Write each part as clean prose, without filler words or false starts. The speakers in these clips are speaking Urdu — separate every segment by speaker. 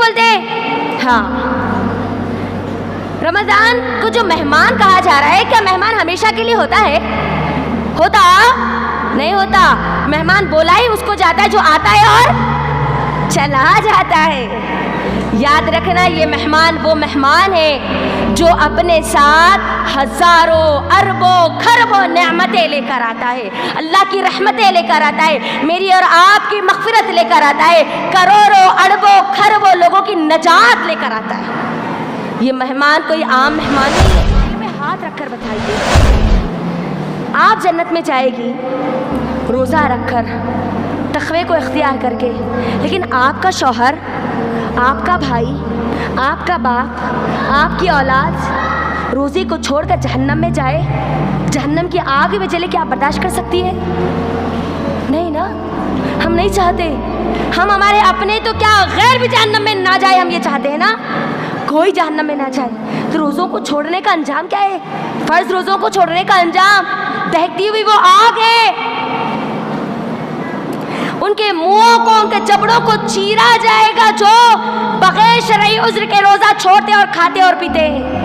Speaker 1: بولتے؟ ہاں. رمضان کو جو مہمان کہا جا رہا ہے، کیا مہمان ہمیشہ کے لیے ہوتا ہے؟ ہوتا نہیں ہوتا. مہمان بولا ہی اس کو جاتا ہے، جو آتا ہے اور چلا جاتا ہے. یاد رکھنا یہ مہمان وہ مہمان ہے جو اپنے ساتھ ہزاروں اربوں خربوں نعمتیں لے کر آتا ہے، اللہ کی رحمتیں لے کر آتا ہے، میری اور آپ کی مغفرت لے کر آتا ہے، کروڑوں اربوں خربوں لوگوں کی نجات لے کر آتا ہے. یہ مہمان کوئی عام مہمان نہیں ہے. میں ہاتھ رکھ کر بتائیے، آپ جنت میں جائے گی روزہ رکھ کر، تقوی کو اختیار کر کے، لیکن آپ کا شوہر، آپ کا بھائی، آپ کا باپ، آپ کی اولاد روزے کو چھوڑ کر جہنم میں جائے، جہنم کی آگ میں جلے، کیا آپ برداشت کر سکتی ہے؟ نہیں نا. ہم نہیں چاہتے. ہم ہمارے اپنے تو کیا غیر بھی جہنم میں نہ جائے، ہم یہ چاہتے ہیں نا کوئی جہنم میں نہ جائے. تو روزوں کو چھوڑنے کا انجام کیا ہے؟ فرض روزوں کو چھوڑنے کا انجام دہتی ہوئی وہ آگ ہے. ان کے منہوں کو، ان کے جبڑوں کو چیرا جائے گا جو بغیر شرعی عذر کے روزہ چھوڑتے اور کھاتے اور پیتے ہیں.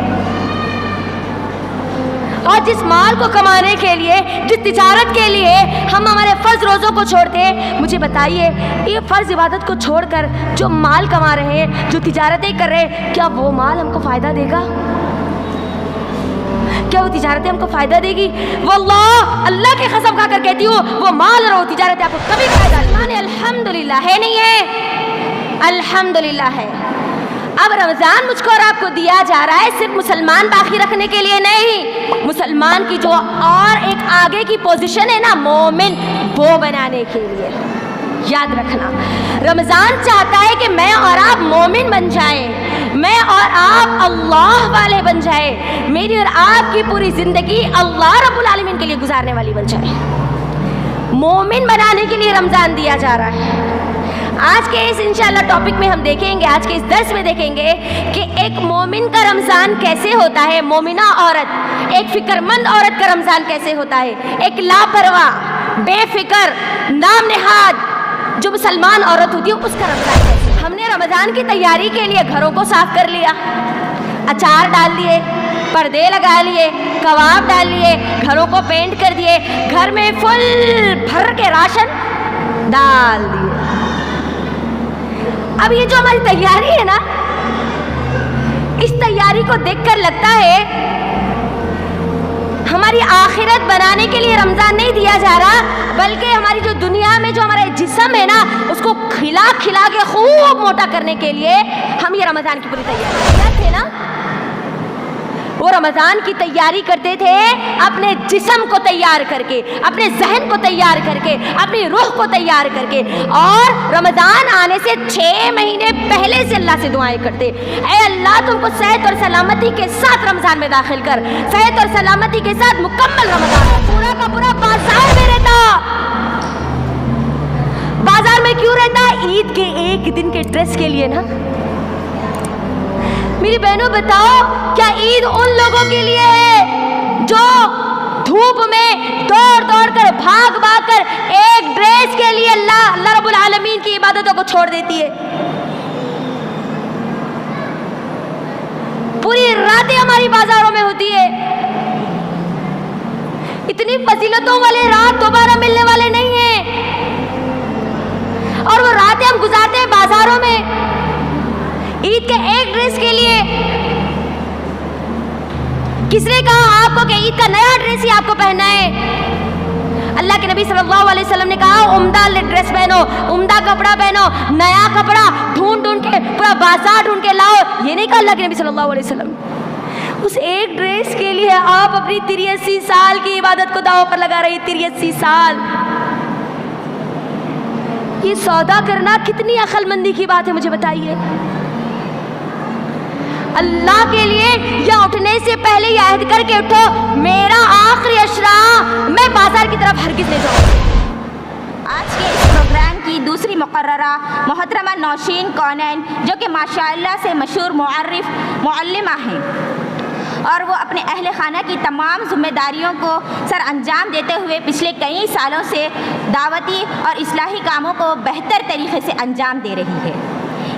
Speaker 1: اور جس مال کو کمانے کے لیے، جس تجارت کے لیے ہم ہمارے فرض روزوں کو چھوڑتے ہیں، مجھے بتائیے یہ فرض عبادت کو چھوڑ کر جو مال کما رہے ہیں، جو تجارتیں کر رہے ہیں، کیا وہ مال ہم کو فائدہ دے گا؟ کیا وہ تجارتیں ہم کو فائدہ دے گی؟ واللہ، اللہ کی قسم کھا کر کہتی ہوں، وہ مال اور وہ تجارتیں آپ کو کبھی فائدہ نہیں. الحمدللہ ہے نہیں ہے؟ الحمدللہ ہے. اب رمضان مجھ کو اور آپ کو دیا جا رہا ہے صرف مسلمان باقی رکھنے کے لیے نہیں، مسلمان کی جو اور ایک آگے کی پوزیشن ہے نا، مومن، وہ بنانے کے لیے. یاد رکھنا، رمضان چاہتا ہے کہ میں اور آپ مومن بن جائیں، میں اور آپ اللہ والے بن جائیں، میری اور آپ کی پوری زندگی اللہ رب العالمین کے لیے گزارنے والی بن جائے. مومن بنانے کے لیے رمضان دیا جا رہا ہے. آج کے اس انشاءاللہ ٹاپک میں ہم دیکھیں گے، آج کے اس درس میں دیکھیں گے کہ ایک مومن کا رمضان کیسے ہوتا ہے، مومنہ عورت، ایک فکر مند عورت کا رمضان کیسے ہوتا ہے، ایک لاپرواہ، بے فکر، نام نہاد جو مسلمان عورت ہوتی ہے اس کا رمضان کیسے. ہم نے رمضان کی تیاری کے لیے گھروں کو صاف کر لیا، اچار ڈال دیے، پردے لگا لیے، کباب ڈال لیے، گھروں کو پینٹ کر دیے، گھر میں فل بھر کے راشن ڈال دیے. اب یہ جو ہماری تیاری ہے نا، اس تیاری کو دیکھ کر لگتا ہے ہماری آخرت بنانے کے لیے رمضان نہیں دیا جا رہا، بلکہ ہماری جو دنیا میں جو ہمارا جسم ہے نا، اس کو کھلا کھلا کے خوب موٹا کرنے کے لیے ہم یہ رمضان کی پوری تیاری تھے نا. وہ رمضان کی تیاری کرتے تھے اپنے جسم کو تیار کر کے، اپنے ذہن کو تیار کر کے، اپنی روح کو تیار کر کے، اور رمضان آنے سے 6 مہینے پہلے سے اللہ سے دعائیں کرتے، اے اللہ تم کو صحت اور سلامتی کے ساتھ رمضان میں داخل کر، صحت اور سلامتی کے ساتھ مکمل رمضان. پورا کا پورا بازار میں رہتا. بازار میں کیوں رہتا؟ عید کے ایک دن کے ڈریس کے لیے نا. میری بہنوں بتاؤ، کیا عید ان لوگوں کے لیے ہے جو دھوپ میں دوڑ دوڑ کر، بھاگ بھاگ کر ایک ڈریس کے لیے اللہ رب العالمین کی عبادتوں کو چھوڑ دیتی ہے؟ پوری راتیں ہماری بازاروں میں ہوتی ہے. اتنی فضیلتوں والے رات دوبارہ ملنے والے نہیں ہیں، اور وہ راتیں ہم گزارتے ہیں بازاروں میں عید کے ایک ڈریس کے لیے. کس نے کہا آپ کو کہ عید کا نیا ڈریس ہی آپ کو پہننا ہے؟ اللہ کے نبی صلی اللہ علیہ وسلم نے کہا عمدہ ڈریس پہنو، عمدہ کپڑا پہنو، نیا کپڑا ڈھونڈ ڈھونڈ کے، پورا بازار ڈھونڈ کے لاؤ. یہ نہیں کہا اللہ کے نبی صلی اللہ علیہ وسلم. اس ایک ڈریس کے لیے آپ اپنی 83 سال کی عبادت کو داؤ پر لگا رہی. 83 سال. یہ سودا کرنا کتنی عقل مندی کی بات ہے، مجھے بتائیے. اللہ کے لیے یا اٹھنے سے پہلے یہ عہد کر کے اٹھو، میرا آخری عشرہ میں بازار کی طرف ہرگز نہیں جاؤں.
Speaker 2: آج کے اس پروگرام کی دوسری مقررہ محترمہ نوشین کونین، جو کہ ماشاءاللہ سے مشہور معلمہ ہیں، اور وہ اپنے اہل خانہ کی تمام ذمہ داریوں کو سر انجام دیتے ہوئے پچھلے کئی سالوں سے دعوتی اور اصلاحی کاموں کو بہتر طریقے سے انجام دے رہی ہے.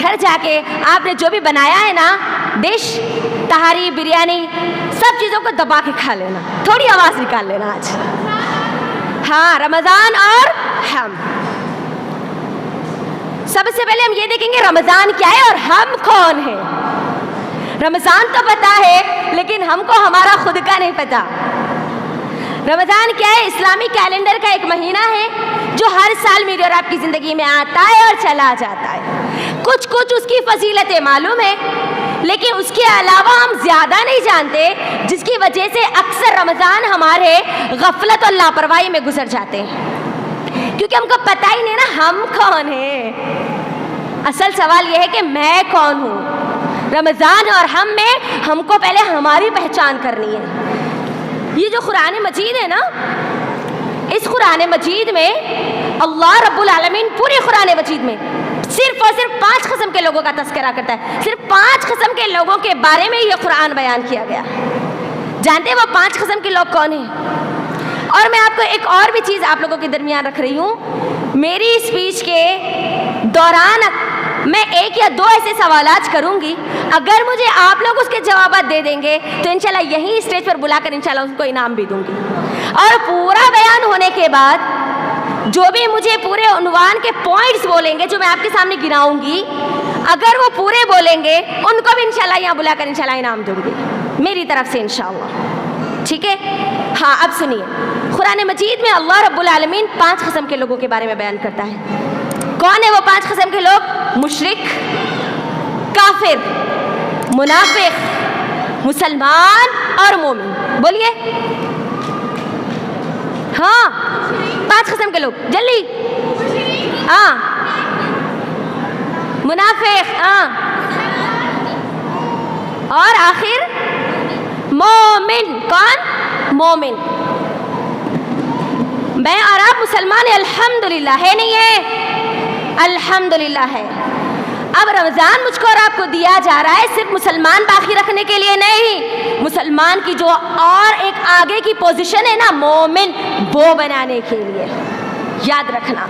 Speaker 1: گھر جا کے آپ نے جو بھی بنایا ہے نا ڈش, تہاری, بریانی, سب چیزوں کو دبا کے کھا لینا, تھوڑی آواز نکال لینا آج. ہاں, رمضان اور ہم. سب سے پہلے ہم یہ دیکھیں گے رمضان کیا ہے اور ہم کون ہیں. رمضان تو پتا ہے لیکن ہم کو ہمارا خود کا نہیں پتا. رمضان کیا ہے؟ اسلامی کیلنڈر کا ایک مہینہ ہے جو ہر سال میری اور آپ کی زندگی میں آتا ہے اور چلا جاتا ہے. کچھ اس کی فضیلتیں معلوم ہے لیکن اس کے علاوہ ہم زیادہ نہیں جانتے, جس کی وجہ سے اکثر رمضان ہمارے غفلت اور لاپرواہی میں گزر جاتے ہیں کیونکہ ہم کو پتہ ہی نہیں نا ہم کون ہیں. اصل سوال یہ ہے کہ میں کون ہوں. رمضان اور ہم میں ہم کو پہلے ہماری پہچان کرنی ہے. یہ جو قرآن مجید ہے نا, اس قرآن مجید میں اللہ رب العالمین پوری قرآن مجید میں صرف اور صرف 5 قسم کے لوگوں کا تذکرہ کرتا ہے. صرف 5 قسم کے لوگوں کے بارے میں یہ قرآن بیان کیا گیا. جانتے ہیں وہ 5 قسم کے لوگ کون ہیں؟ اور میں آپ کو ایک اور بھی چیز آپ لوگوں کے درمیان رکھ رہی ہوں. میری اسپیچ کے دوران میں 1 یا 2 ایسے سوالات کروں گی, اگر مجھے آپ لوگ اس کے جوابات دے دیں گے تو انشاءاللہ یہیں اسٹیج پر بلا کر انشاءاللہ اس کو انعام بھی دوں گی. اور پورا بیان ہونے کے بعد جو بھی مجھے پورے عنوان کے پوائنٹس بولیں گے جو میں آپ کے سامنے گناؤں گی, اگر وہ پورے بولیں گے ان کو بھی انشاءاللہ یہاں بلا کر انشاءاللہ انعام دوں گی میری طرف سے انشاءاللہ. ٹھیک ہے؟ ہاں, اب سنیے. قرآن مجید میں اللہ رب العالمین 5 قسم کے لوگوں کے بارے میں بیان کرتا ہے. کون ہے وہ 5 قسم کے لوگ؟ مشرک, کافر, منافق, مسلمان اور مومن. بولیے. ہاں, 5 قسم کے لوگ, جلدی. ہاں, منافق, ہاں, اور آخر مومن. کون؟ مومن. میں اور آپ مسلمان ہیں الحمدللہ, ہے نہیں ہے؟ الحمدللہ ہے. اب رمضان مجھ کو اور آپ کو دیا جا رہا ہے صرف مسلمان باقی رکھنے کے لیے نہیں, مسلمان کی جو اور ایک آگے کی پوزیشن ہے نا مومن, وہ بنانے کے لیے. یاد رکھنا,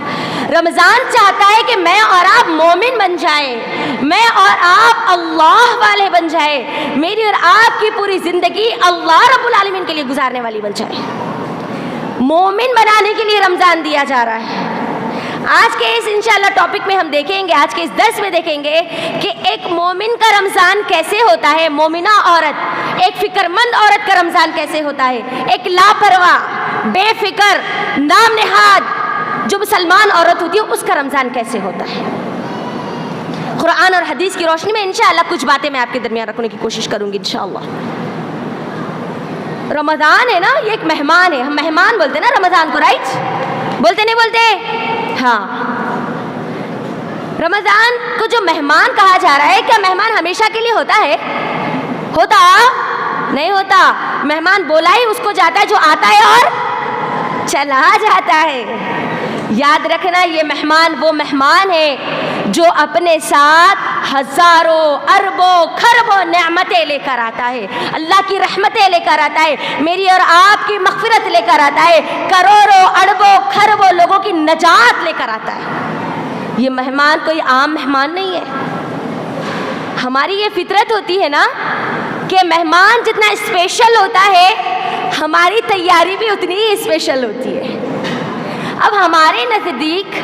Speaker 1: رمضان چاہتا ہے کہ میں اور آپ مومن بن جائیں, میں اور آپ اللہ والے بن جائیں, میری اور آپ کی پوری زندگی اللہ رب العالمین کے لیے گزارنے والی بن جائے. مومن بنانے کے لیے رمضان دیا جا رہا ہے. آج کے اس انشاءاللہ ٹاپک میں ہم دیکھیں گے, آج کے اس درس میں دیکھیں گے کہ ایک مومن کا رمضان کیسے ہوتا ہے, مومنہ عورت, ایک فکر مند عورت کا رمضان کیسے ہوتا ہے, ایک لاپرواہ, بے فکر, نام نہاد جو مسلمان عورت ہوتی ہے اس کا رمضان کیسے ہوتا ہے. قرآن اور حدیث کی روشنی میں انشاءاللہ کچھ باتیں میں آپ کے درمیان رکھنے کی کوشش کروں گی انشاءاللہ. رمضان ہے نا, یہ ایک مہمان ہے. ہم مہمان بولتے ہیں نا رمضان کو, رائٹ؟ بولتے نہیں بولتے؟ ہاں. رمضان کو جو مہمان کہا جا رہا ہے, کیا مہمان ہمیشہ کے لیے ہوتا ہے؟ ہوتا نہیں ہوتا. مہمان بولا ہی اس کو جاتا ہے, جو آتا ہے اور چلا جاتا ہے. یاد رکھنا, یہ مہمان وہ مہمان ہے جو اپنے ساتھ ہزاروں اربوں خربوں نعمتیں لے کر آتا ہے, اللہ کی رحمتیں لے کر آتا ہے, میری اور آپ کی مغفرت لے کر آتا ہے, کروڑوں اربوں خربوں لوگوں کی نجات لے کر آتا ہے. یہ مہمان کوئی عام مہمان نہیں ہے. ہماری یہ فطرت ہوتی ہے نا کہ مہمان جتنا اسپیشل ہوتا ہے ہماری تیاری بھی اتنی ہی اسپیشل ہوتی ہے. اب ہمارے نزدیک,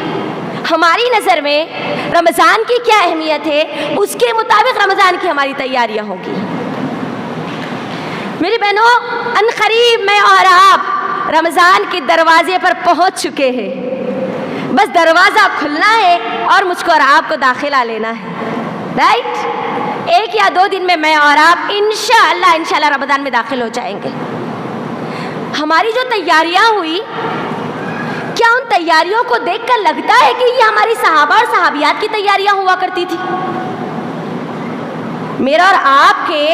Speaker 1: ہماری نظر میں رمضان کی کیا اہمیت ہے, اس کے مطابق رمضان کی ہماری تیاریاں ہوں گی. میری بہنوں, ان قریب میں اور آپ رمضان کے دروازے پر پہنچ چکے ہیں. بس دروازہ کھلنا ہے اور مجھ کو اور آپ کو داخلہ لینا ہے, رائٹ؟ 1 یا 2 دن میں اور آپ انشاءاللہ رمضان میں داخل ہو جائیں گے. ہماری جو تیاریاں ہوئی, کیا ان تیاریوں کو دیکھ کر لگتا ہے کہ یہ ہماری صحابہ اور صحابیات کی تیاریاں ہوا کرتی تھی؟ میرا اور آپ کے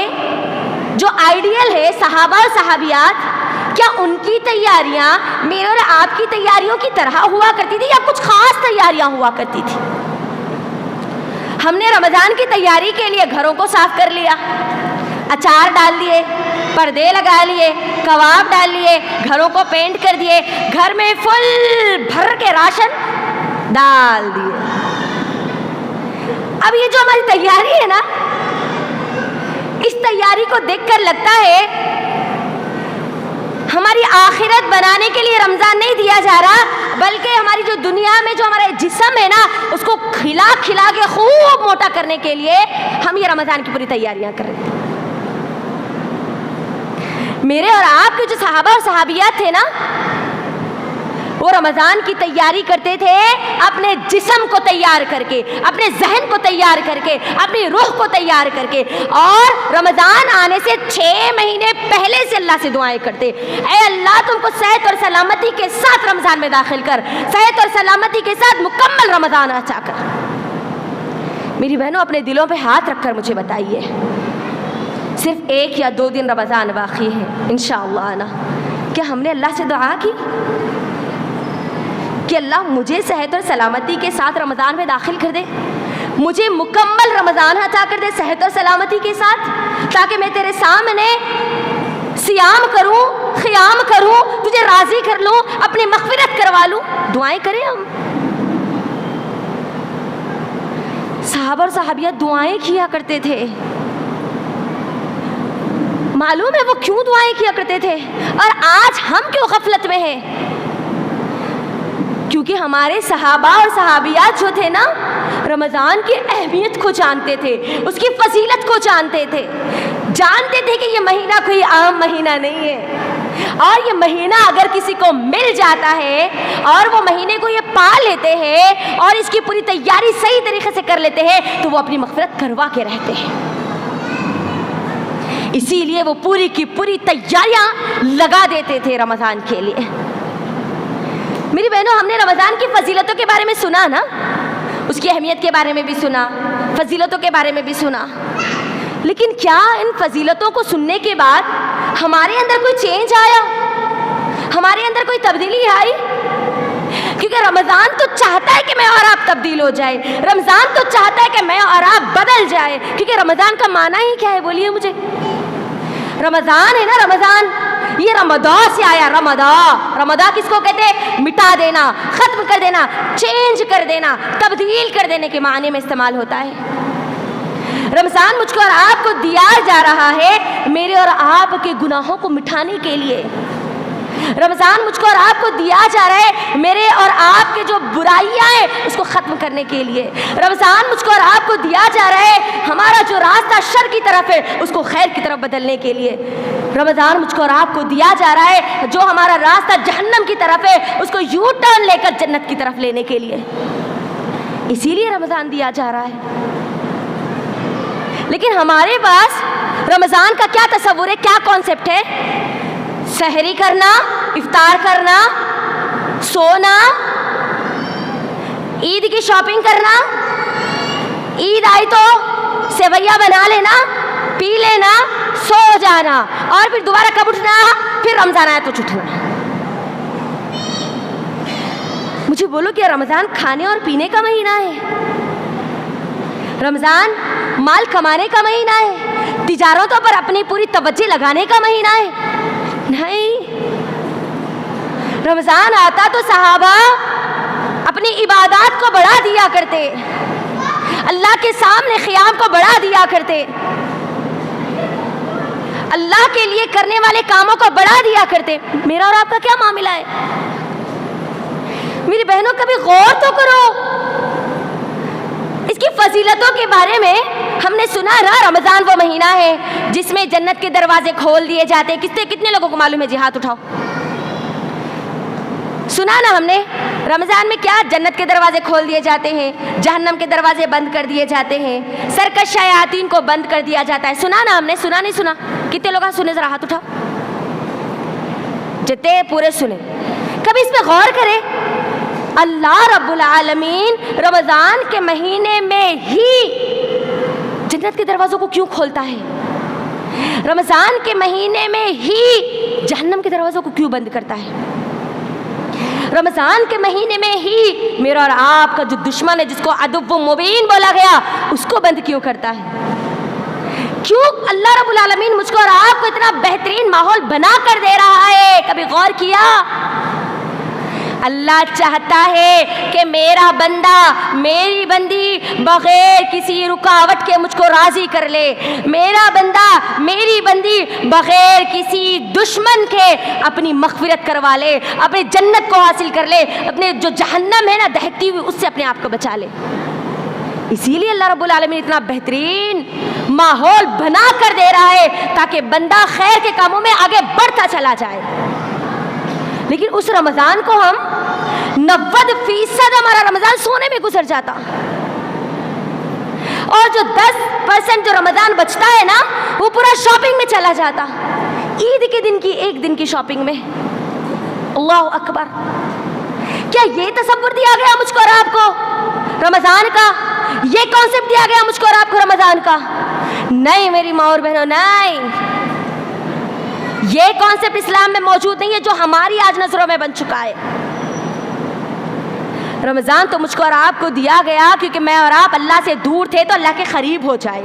Speaker 1: جو آئیڈیل ہے صحابہ اور صحابیات, کیا ان کی تیاریاں میرے اور آپ کی تیاریوں کی طرح ہوا کرتی تھی یا کچھ خاص تیاریاں ہوا کرتی تھی؟ ہم نے رمضان کی تیاری کے لیے گھروں کو صاف کر لیا, اچار ڈال دیے, پردے لگا لیے, کباب ڈال لیے, گھروں کو پینٹ کر دیے, گھر میں فل بھر کے راشن ڈال دیے. اب یہ جو ہماری تیاری ہے نا، اس تیاری کو دیکھ کر لگتا ہے ہماری آخرت بنانے کے لیے رمضان نہیں دیا جا رہا، بلکہ ہماری جو دنیا میں جو ہمارا جسم ہے نا، اس کو کھلا کھلا کے خوب موٹا کرنے کے لیے ہم یہ رمضان کی پوری تیاریاں کر رہے ہیں۔ میرے اور آپ کے جو صحابہ اور صحابیات تھے نا، وہ رمضان کی تیاری کرتے تھے اپنے جسم کو تیار کر کے، اپنے ذہن کو تیار کر کے، اپنی روح کو تیار کر کے، اور رمضان آنے سے 6 مہینے پہلے سے اللہ سے دعائیں کرتے، اے اللہ تم کو صحت اور سلامتی کے ساتھ رمضان میں داخل کر، صحت اور سلامتی کے ساتھ مکمل رمضان عطا کر۔ میری بہنوں، اپنے دلوں پہ ہاتھ رکھ کر مجھے بتائیے، صرف 1 یا 2 دن رمضان باقی ہے انشاءاللہ آنا، کیا ہم نے اللہ سے دعا کی کہ اللہ مجھے صحت اور سلامتی کے ساتھ رمضان میں داخل کر دے، مجھے مکمل رمضان عطا کر دے صحت اور سلامتی کے ساتھ، تاکہ میں تیرے سامنے صیام کروں، قیام کروں، تجھے راضی کر لوں، اپنی مغفرت کروا لوں۔ دعائیں کریں ہم۔ صحابہ اور صحابیات دعائیں کیا کرتے تھے۔ معلوم ہے وہ کیوں دعائیں کیا کرتے تھے، اور آج ہم کیوں غفلت میں ہیں؟ کیونکہ ہمارے صحابہ اور صحابیات جو تھے نا، رمضان کی اہمیت کو جانتے تھے، اس کی فضیلت کو جانتے تھے، جانتے تھے کہ یہ مہینہ کوئی عام مہینہ نہیں ہے، اور یہ مہینہ اگر کسی کو مل جاتا ہے اور وہ مہینے کو یہ پا لیتے ہیں اور اس کی پوری تیاری صحیح طریقے سے کر لیتے ہیں تو وہ اپنی مغفرت کروا کے رہتے ہیں۔ اسی لیے وہ پوری کی پوری تیاریاں لگا دیتے تھے رمضان کے لیے۔ میری بہنوں، ہم نے رمضان کی فضیلتوں کے بارے میں سنا نا، اس کی اہمیت کے بارے میں بھی سنا، فضیلتوں کے بارے میں بھی سنا، لیکن کیا ان فضیلتوں کو سننے کے بعد ہمارے اندر کوئی چینج آیا، ہمارے اندر کوئی تبدیلی آئی؟ کیونکہ رمضان تو چاہتا ہے کہ میں اور آپ تبدیل ہو جائے، رمضان تو چاہتا ہے کہ میں اور آپ بدل جائے، کیونکہ رمضان کا معنی ہی کیا ہے بولیے مجھے؟ رمضان ہے نا، رمضان یہ رمضان سے آیا، رمضان کس کو کہتے ہیں؟ مٹا دینا، ختم کر دینا، چینج کر دینا، تبدیل کر دینے کے معنی میں استعمال ہوتا ہے۔ رمضان مجھ کو اور آپ کو دیا جا رہا ہے میرے اور آپ کے گناہوں کو مٹھانے کے لیے، رمضان مجھ کو اور آپ کو دیا جا رہا ہے میرے اور آپ کے جو برائیاں ہیں اس کو ختم کرنے کے لیے، رمضان مجھ کو اور آپ کو دیا جا رہا ہے ہمارا جو راستہ شر کی طرف ہے اس کو خیر کی طرف بدلنے کے لیے، رمضان مجھ کو اور آپ کو دیا جا رہا ہے جو ہمارا راستہ جہنم کی طرف ہے اس کو یو ٹرن لے کر جنت کی طرف لینے کے لیے، اسی لیے رمضان دیا جا رہا ہے۔ لیکن ہمارے پاس رمضان کا کیا تصور ہے، کیا کانسیپٹ ہے؟ سحری کرنا، افطار کرنا، سونا، عید کی شاپنگ کرنا، عید آئی تو سیویاں بنا لینا، پی لینا، سو جانا، اور پھر دوبارہ کب اٹھنا؟ پھر رمضان آیا تو اٹھنا۔ مجھے بولو کہ رمضان کھانے اور پینے کا مہینہ ہے؟ رمضان مال کمانے کا مہینہ ہے؟ تجارتوں پر اپنی پوری توجہ لگانے کا مہینہ ہے؟ نہیں۔ رمضان آتا تو صحابہ اپنی عبادات کو بڑھا دیا کرتے، اللہ کے سامنے قیام کو بڑھا دیا کرتے، اللہ کے لیے کرنے والے کاموں کو بڑھا دیا کرتے۔ میرا اور آپ کا کیا معاملہ ہے؟ میری بہنوں کبھی غور تو کرو، اس کی فضیلتوں کے بارے میں ہم نے سنا نا، رمضان وہ مہینہ ہے جس میں جنت کے دروازے کھول دیے جاتے ہیں۔ کتنے لوگوں کو معلوم ہے؟ جی ہاتھ اٹھاؤ۔ سنا نا ہم نے، رمضان میں کیا جنت کے دروازے کھول دیے جاتے ہیں، جہنم کے دروازے بند کر دیے جاتے ہیں، سرکش شیاطین کو بند کر دیا جاتا ہے۔ سنا نا ہم نے؟ سنا نہیں سنا؟ کتنے لوگ سنے؟ ذرا ہاتھ اٹھاؤ۔ جتنے پورے سنے، کبھی اس پہ غور کرے اللہ رب العالمین رمضان کے مہینے میں ہی جنت کے دروازوں کو کیوں کھولتا ہے؟ رمضان کے مہینے میں ہی جہنم کے دروازوں کو کیوں بند کرتا ہے؟ رمضان کے مہینے میں ہی میرا اور آپ کا جو دشمن ہے جس کو عدو مبین بولا گیا اس کو بند کیوں کرتا ہے؟ کیوں اللہ رب العالمین مجھ کو اور آپ کو اتنا بہترین ماحول بنا کر دے رہا ہے؟ کبھی غور کیا؟ اللہ چاہتا ہے کہ میرا بندہ میری بندی بغیر کسی رکاوٹ کے مجھ کو راضی کر لے، میرا بندہ میری بندی بغیر کسی دشمن کے اپنی مغفرت کروا لے، اپنی جنت کو حاصل کر لے، اپنے جو جہنم ہے نا دہکتی ہوئی اس سے اپنے آپ کو بچا لے۔ اسی لیے اللہ رب العالمین اتنا بہترین ماحول بنا کر دے رہا ہے تاکہ بندہ خیر کے کاموں میں آگے بڑھتا چلا جائے۔ لیکن اس رمضان کو ہم 90% ہمارا رمضان سونے میں گزر جاتا، اور جو 10% جو رمضان بچتا ہے نا وہ پورا شاپنگ میں چلا جاتا، عید کے دن کی ایک دن کی شاپنگ میں۔ اللہ اکبر! کیا یہ تصور دیا گیا مجھ کو اور آپ کو رمضان کا؟ یہ کانسیپٹ دیا گیا مجھ کو اور آپ کو رمضان کا؟ نہیں میری ماں اور بہنوں، نہیں، یہ کانسیپٹ اسلام میں موجود نہیں ہے جو ہماری آج نظروں میں بن چکا ہے۔ رمضان تو مجھ کو اور آپ کو دیا گیا کیونکہ میں اور آپ اللہ سے دور تھے تو اللہ کے قریب ہو جائے،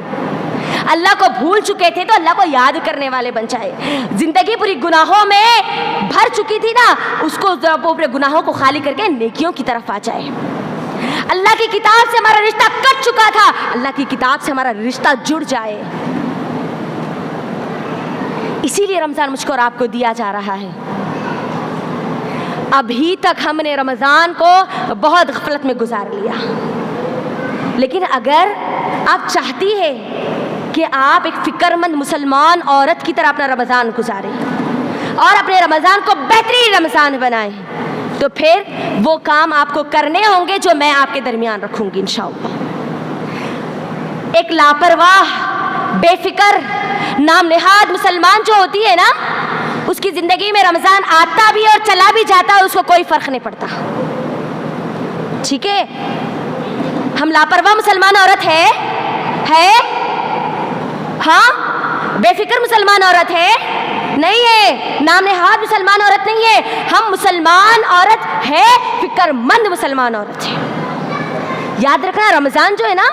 Speaker 1: اللہ کو بھول چکے تھے تو اللہ کو یاد کرنے والے بن جائے، زندگی پوری گناہوں میں بھر چکی تھی نا اس کو اپنے گناہوں کو خالی کر کے نیکیوں کی طرف آ جائے۔ اللہ کی کتاب سے ہمارا رشتہ کٹ چکا تھا، اللہ کی کتاب سے ہمارا رشتہ جڑ جائے۔ اسی لیے رمضان مجھ کو اور آپ کو دیا جا رہا ہے۔ ابھی تک ہم نے رمضان کو بہت غفلت میں گزار لیا، لیکن اگر آپ چاہتی ہے کہ آپ ایک فکر مند مسلمان عورت کی طرح اپنا رمضان گزاریں اور اپنے رمضان کو بہترین رمضان بنائیں تو پھر وہ کام آپ کو کرنے ہوں گے جو میں آپ کے درمیان رکھوں گی انشاءاللہ۔ ایک لاپرواہ، بے فکر، نام نہاد مسلمان جو ہوتی ہے نا اس کی زندگی میں رمضان آتا بھی اور چلا بھی جاتا ہے، اس کو کوئی فرق نہیں پڑتا، ٹھیک ہے؟ ہم لاپرواہ مسلمان عورت ہے ہاں، بے فکر مسلمان عورت ہے نہیں ہے، نام نہاد مسلمان عورت نہیں ہے، ہم مسلمان عورت ہے، فکر مند مسلمان عورت ہے۔ یاد رکھنا رمضان جو ہے نا،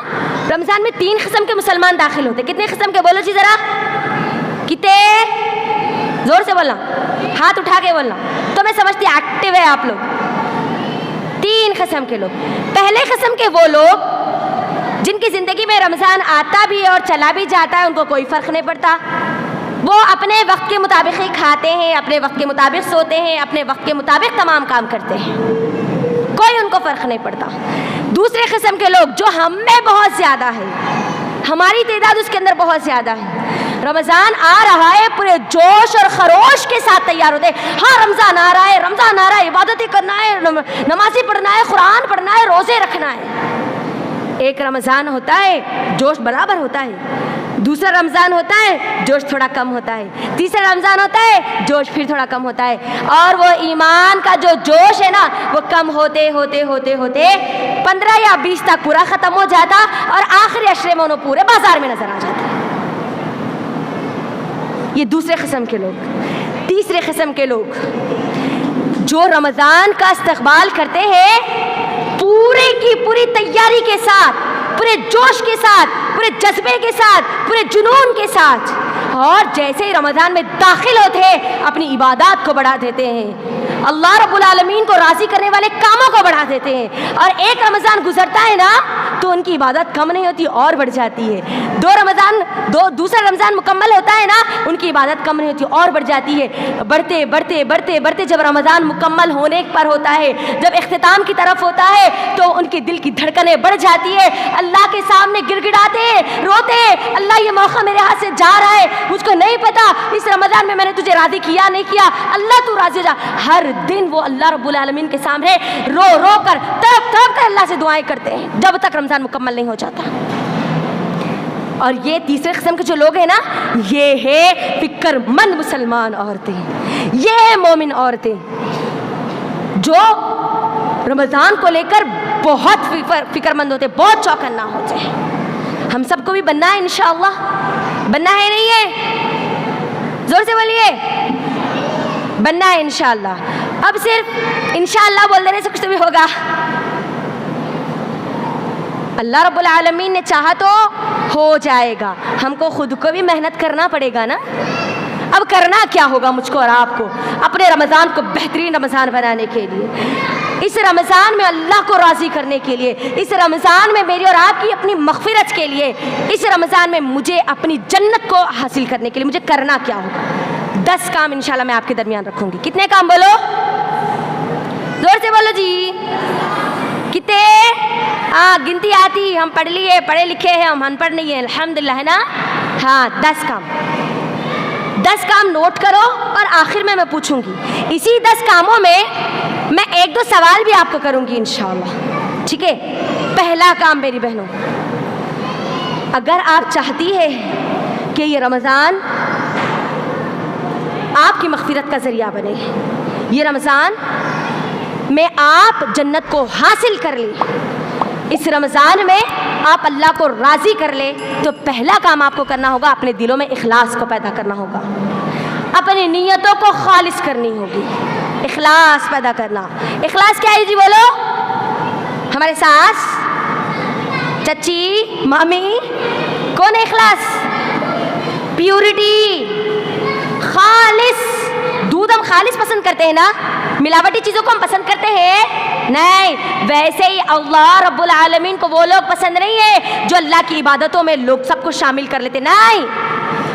Speaker 1: رمضان میں 3 قسم کے مسلمان داخل ہوتے۔ کتنے قسم کے؟ بولو جی ذرا، کتنے؟ زور سے بولنا، ہاتھ اٹھا کے بولنا، تو میں سمجھتی ایکٹیو ہے آپ لوگ۔ 3 قسم کے لوگ۔ پہلے قسم کے وہ لوگ جن کی زندگی میں رمضان آتا بھی ہے اور چلا بھی جاتا ہے، ان کو کوئی فرق نہیں پڑتا، وہ اپنے وقت کے مطابق ہی کھاتے ہیں، اپنے وقت کے مطابق سوتے ہیں، اپنے وقت کے مطابق تمام کام کرتے ہیں، کوئی ان کو فرق نہیں پڑتا۔ دوسرے قسم کے لوگ جو ہم میں بہت زیادہ ہے، ہماری تعداد اس کے اندر بہت زیادہ ہے، رمضان آ رہا ہے پورے جوش اور خروش کے ساتھ تیار ہوتے ہیں، ہاں رمضان آ رہا ہے، رمضان آ رہا ہے، عبادتیں کرنا ہے، نمازیں پڑھنا ہے، قرآن پڑھنا ہے، روزے رکھنا ہے۔ ایک رمضان ہوتا ہے جوش برابر ہوتا ہے، دوسرا رمضان ہوتا ہے جوش تھوڑا کم ہوتا ہے، تیسرا رمضان ہوتا ہے جوش پھر تھوڑا کم ہوتا ہے، اور وہ ایمان کا جو جوش ہے نا وہ کم ہوتے ہوتے ہوتے ہوتے 15 یا 20 تک پورا ختم ہو جاتا، اور آخری عشرے میں انہوں پورے بازار میں نظر آ جاتے۔ یہ دوسرے قسم کے لوگ۔ تیسرے قسم کے لوگ جو رمضان کا استقبال کرتے ہیں پورے کی پوری تیاری کے ساتھ، پورے جوش کے ساتھ، پورے جذبے کے ساتھ، پورے جنون کے ساتھ، اور جیسے ہی رمضان میں داخل ہوتے ہیں اپنی عبادات کو بڑھا دیتے ہیں، اللہ رب العالمین کو راضی کرنے والے کاموں کو بڑھا دیتے ہیں، اور ایک رمضان گزرتا ہے نا تو ان کی عبادت کم نہیں ہوتی اور بڑھ جاتی ہے، دوسرا رمضان مکمل ہوتا ہے نا ان کی عبادت کم نہیں ہوتی اور بڑھ جاتی ہے، بڑھتے بڑھتے بڑھتے بڑھتے جب رمضان مکمل ہونے پر ہوتا ہے، جب اختتام کی طرف ہوتا ہے تو ان کے دل کی دھڑکنیں بڑھ جاتی ہے، اللہ کے سامنے گر گڑاتے روتے، اللہ یہ موقع میرے ہاتھ سے جا رہا ہے، مجھ کو نہیں پتا اس رمضان میں نے تجھے راضی کیا نہیں کیا، اللہ تو راضی ہو جا۔ ہر دن وہ اللہ رب العالمین کے سامنے رو رو کر تڑپ تڑپ کر اللہ سے دعائیں کرتے ہیں جب تک رمضان مکمل نہیں ہو جاتا۔ اور یہ تیسرے قسم کے جو لوگ ہیں نا، یہ ہے فکر مند مسلمان عورتیں، یہ ہے مومن عورتیں جو رمضان کو لے کر بہت فکر مند ہوتے، بہت چوکنا ہوتے ہیں۔ ہم سب کو بھی بننا ہے انشاءاللہ، بننا ہے نہیں ہے؟ زور سے بولیے، بننا ہے انشاءاللہ۔ اب صرف انشاءاللہ بول دینے سے کچھ تو بھی ہوگا، اللہ رب العالمین نے چاہا تو ہو جائے گا، ہم کو خود کو بھی محنت کرنا پڑے گا نا۔ اب کرنا کیا ہوگا مجھ کو اور آپ کو اپنے رمضان کو بہترین رمضان بنانے کے لیے، اس رمضان میں اللہ کو راضی کرنے کے لیے، اس رمضان میں میری اور آپ کی اپنی مغفرت کے لیے، اس رمضان میں مجھے اپنی جنت کو حاصل کرنے کے لیے مجھے کرنا کیا ہوگا؟ 10 کام انشاءاللہ میں آپ کے درمیان رکھوں گی۔ کتنے کام بولو؟ زور سے بولو جی، کتنے؟ ہاں گنتی آتی، ہم پڑھ لیے، پڑھے لکھے ہیں، ہم ان پڑھ نہیں ہیں الحمدللہ، ہے نا؟ ہاں 10 کام، 10 کام نوٹ کرو اور آخر میں پوچھوں گی۔ اسی 10 کاموں میں میں 1-2 سوال بھی آپ کو کروں گی انشاءاللہ، ٹھیک ہے؟ پہلا کام میری بہنوں، اگر آپ چاہتی ہے کہ یہ رمضان آپ کی مغفرت کا ذریعہ بنے، یہ رمضان میں آپ جنت کو حاصل کر لیں، اس رمضان میں آپ اللہ کو راضی کر لیں، تو پہلا کام آپ کو کرنا ہوگا اپنے دلوں میں اخلاص کو پیدا کرنا ہوگا، اپنی نیتوں کو خالص کرنی ہوگی، اخلاص پیدا کرنا۔ اخلاص کیا ہے جی بولو؟ ہمارے ساس، چچی، مامی، کون ہے اخلاص؟ پیورٹی، خالص۔ دودھ ہم خالص پسند کرتے ہیں نا، ملاوٹی چیزوں کو ہم پسند کرتے ہیں نہیں، ویسے ہی اللہ رب العالمین کو وہ لوگ پسند نہیں ہے جو اللہ کی عبادتوں میں لوگ سب کو شامل کر لیتے، نہیں۔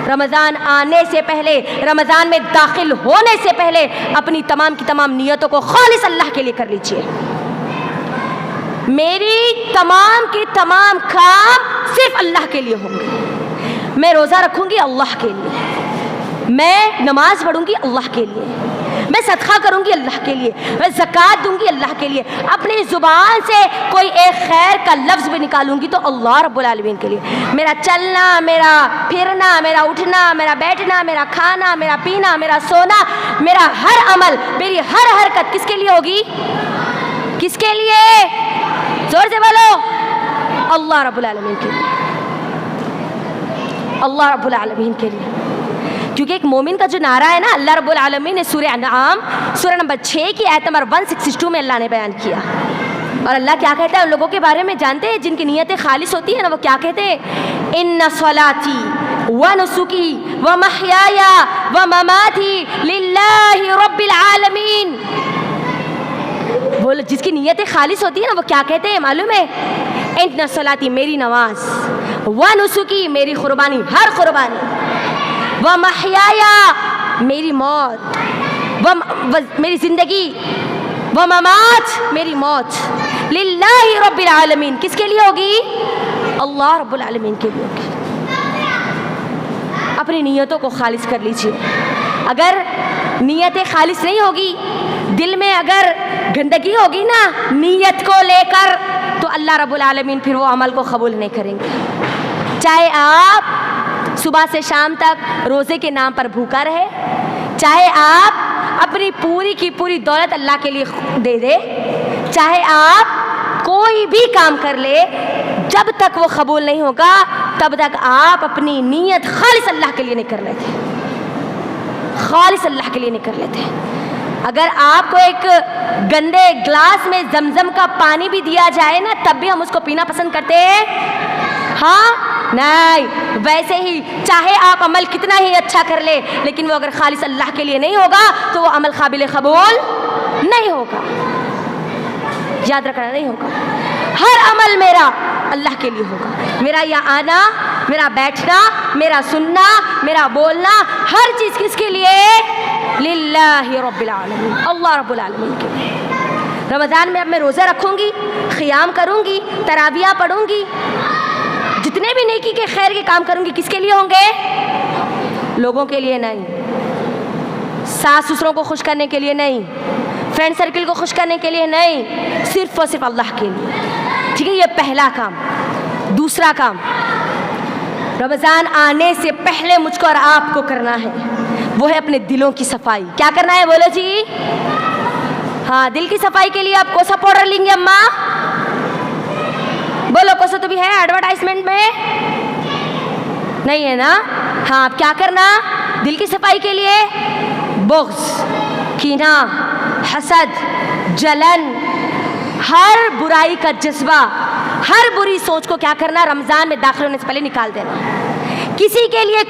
Speaker 1: رمضان آنے سے پہلے، رمضان میں داخل ہونے سے پہلے اپنی تمام کی تمام نیتوں کو خالص اللہ کے لیے کر لیجئے۔ میری تمام کی تمام کام صرف اللہ کے لیے ہوں گے، میں روزہ رکھوں گی اللہ کے لیے، میں نماز پڑھوں گی اللہ کے لیے، میں صدقہ کروں گی اللہ کے لیے، میں زکوٰۃ دوں گی اللہ کے لیے، اپنی زبان سے کوئی ایک خیر کا لفظ بھی نکالوں گی تو اللہ رب العالمین کے لیے۔ میرا چلنا، میرا پھرنا، میرا اٹھنا، میرا بیٹھنا، میرا کھانا، میرا پینا، میرا سونا، میرا ہر عمل، میری ہر حرکت کس کے لیے ہوگی؟ کس کے لیے؟ زور سے بولو، اللہ رب العالمین کے لیے، اللہ رب العالمین کے لیے۔ کیونکہ ایک مومن کا جو نعرہ ہے نا، اللہ رب العالمین نے سورہ انعام سورہ نمبر 6 کی آیت نمبر 162 میں اللہ نے بیان کیا، اور اللہ کیا کہتا ہے ان لوگوں کے بارے میں جانتے ہیں جن کی نیتیں خالص ہوتی ہیں نا، وہ کیا کہتے ہیں؟ ان صلاتی ونسکی ومحیای ومماتی للہ رب العالمین۔ وہ جس کی نیتیں خالص ہوتی ہیں نا، وہ کیا کہتے ہیں معلوم ہے؟ ان صلاتی، میری نماز، ونسکی، میری قربانی، ہر قربانی، ومحیای، میری موت، میری زندگی، وممات، میری موت، للہ رب العالمین، کس کے لیے ہوگی؟ اللہ رب العالمین کے لیے ہوگی۔ اپنی نیتوں کو خالص کر لیجئے۔ اگر نیتیں خالص نہیں ہوگی، دل میں اگر گندگی ہوگی نا نیت کو لے کر، تو اللہ رب العالمین پھر وہ عمل کو قبول نہیں کریں گے۔ چاہے آپ صبح سے شام تک روزے کے نام پر بھوکا رہے، چاہے آپ اپنی پوری کی پوری دولت اللہ کے لیے دے دے، چاہے آپ کوئی بھی کام کر لے، جب تک وہ قبول نہیں ہوگا تب تک آپ اپنی نیت خالص اللہ کے لیے نہیں کر لیتے، خالص اللہ کے لیے نہیں کر لیتے۔ اگر آپ کو ایک گندے گلاس میں زمزم کا پانی بھی دیا جائے نا، تب بھی ہم اس کو پینا پسند کرتے ہیں؟ ہاں نہیں۔ ویسے ہی چاہے آپ عمل کتنا ہی اچھا کر لے، لیکن وہ اگر خالص اللہ کے لیے نہیں ہوگا تو وہ عمل قابل قبول نہیں ہوگا، یاد رکھنا، نہیں ہوگا۔ ہر عمل میرا اللہ کے لیے ہوگا، میرا یہاں آنا، میرا بیٹھنا، میرا سننا، میرا بولنا، ہر چیز کس کے لیے؟ للہ رب العالمین، اللہ رب العالمین کے لیے۔ رمضان میں اب میں روزہ رکھوں گی، قیام کروں گی، تراویح پڑھوں گی، جتنے بھی نیکی کے خیر کے کام کروں گی، کس کے لیے ہوں گے؟ لوگوں کے لیے نہیں، ساس سسروں کو خوش کرنے کے لیے نہیں، فرینڈ سرکل کو خوش کرنے کے لیے نہیں، صرف اور صرف اللہ کے لیے، ٹھیک ہے؟ یہ پہلا کام۔ دوسرا کام رمضان آنے سے پہلے مجھ کو اور آپ کو کرنا ہے، وہ ہے اپنے دلوں کی صفائی۔ کیا کرنا ہے بولو جی؟ ہاں، دل کی صفائی کے لیے آپ کون سا پاؤڈر لیں گے اماں؟ بولو، کون سا تو بھی ہے ایڈورٹائزمنٹ میں؟ نہیں ہے نا؟ ہاں، اب کیا کرنا دل کی صفائی کے لیے؟ بغض، کینہ، حسد، جلن، ہر برائی کا جذبہ، ہر بری سوچ کو کیا کرنا؟ رمضان میں داخل ہونے سے پہلے نکال دینا۔ کسی کے لیے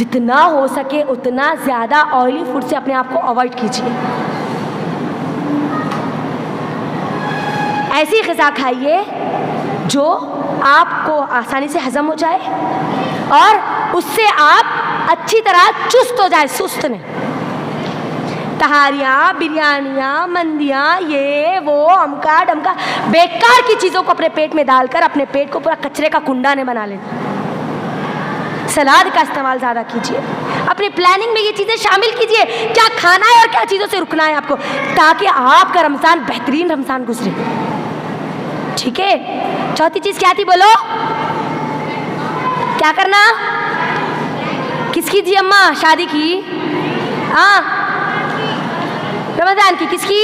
Speaker 1: جتنا ہو سکے اتنا زیادہ آئلی فوڈ سے اپنے آپ کو اوائڈ کیجیے. ایسی غذا کھائیے جو آپ کو آسانی سے ہضم ہو جائے اور اس سے آپ اچھی طرح چست ہو جائے, سست نہیں. تہاریاں, بریانیاں, مندیاں, یہ وہ امکا ڈمکا بیکار کی چیزوں کو اپنے پیٹ میں ڈال کر اپنے پیٹ کو پورا کچرے کا کنڈا نے بنا لینا. سلاد کا استعمال زیادہ کیجیے, اپنی پلاننگ میں یہ چیزیں شامل کیجیے, کیا کھانا ہے اور کیا چیزوں سے رکنا ہے آپ کو, تاکہ آپ کا رمضان بہترین رمضان گزرے. ٹھیک ہے. چوتھی چیز کیا تھی بولو, کیا کرنا, کس کی تھی اماں شادی کی, ہاں رمضان کی, کس کی,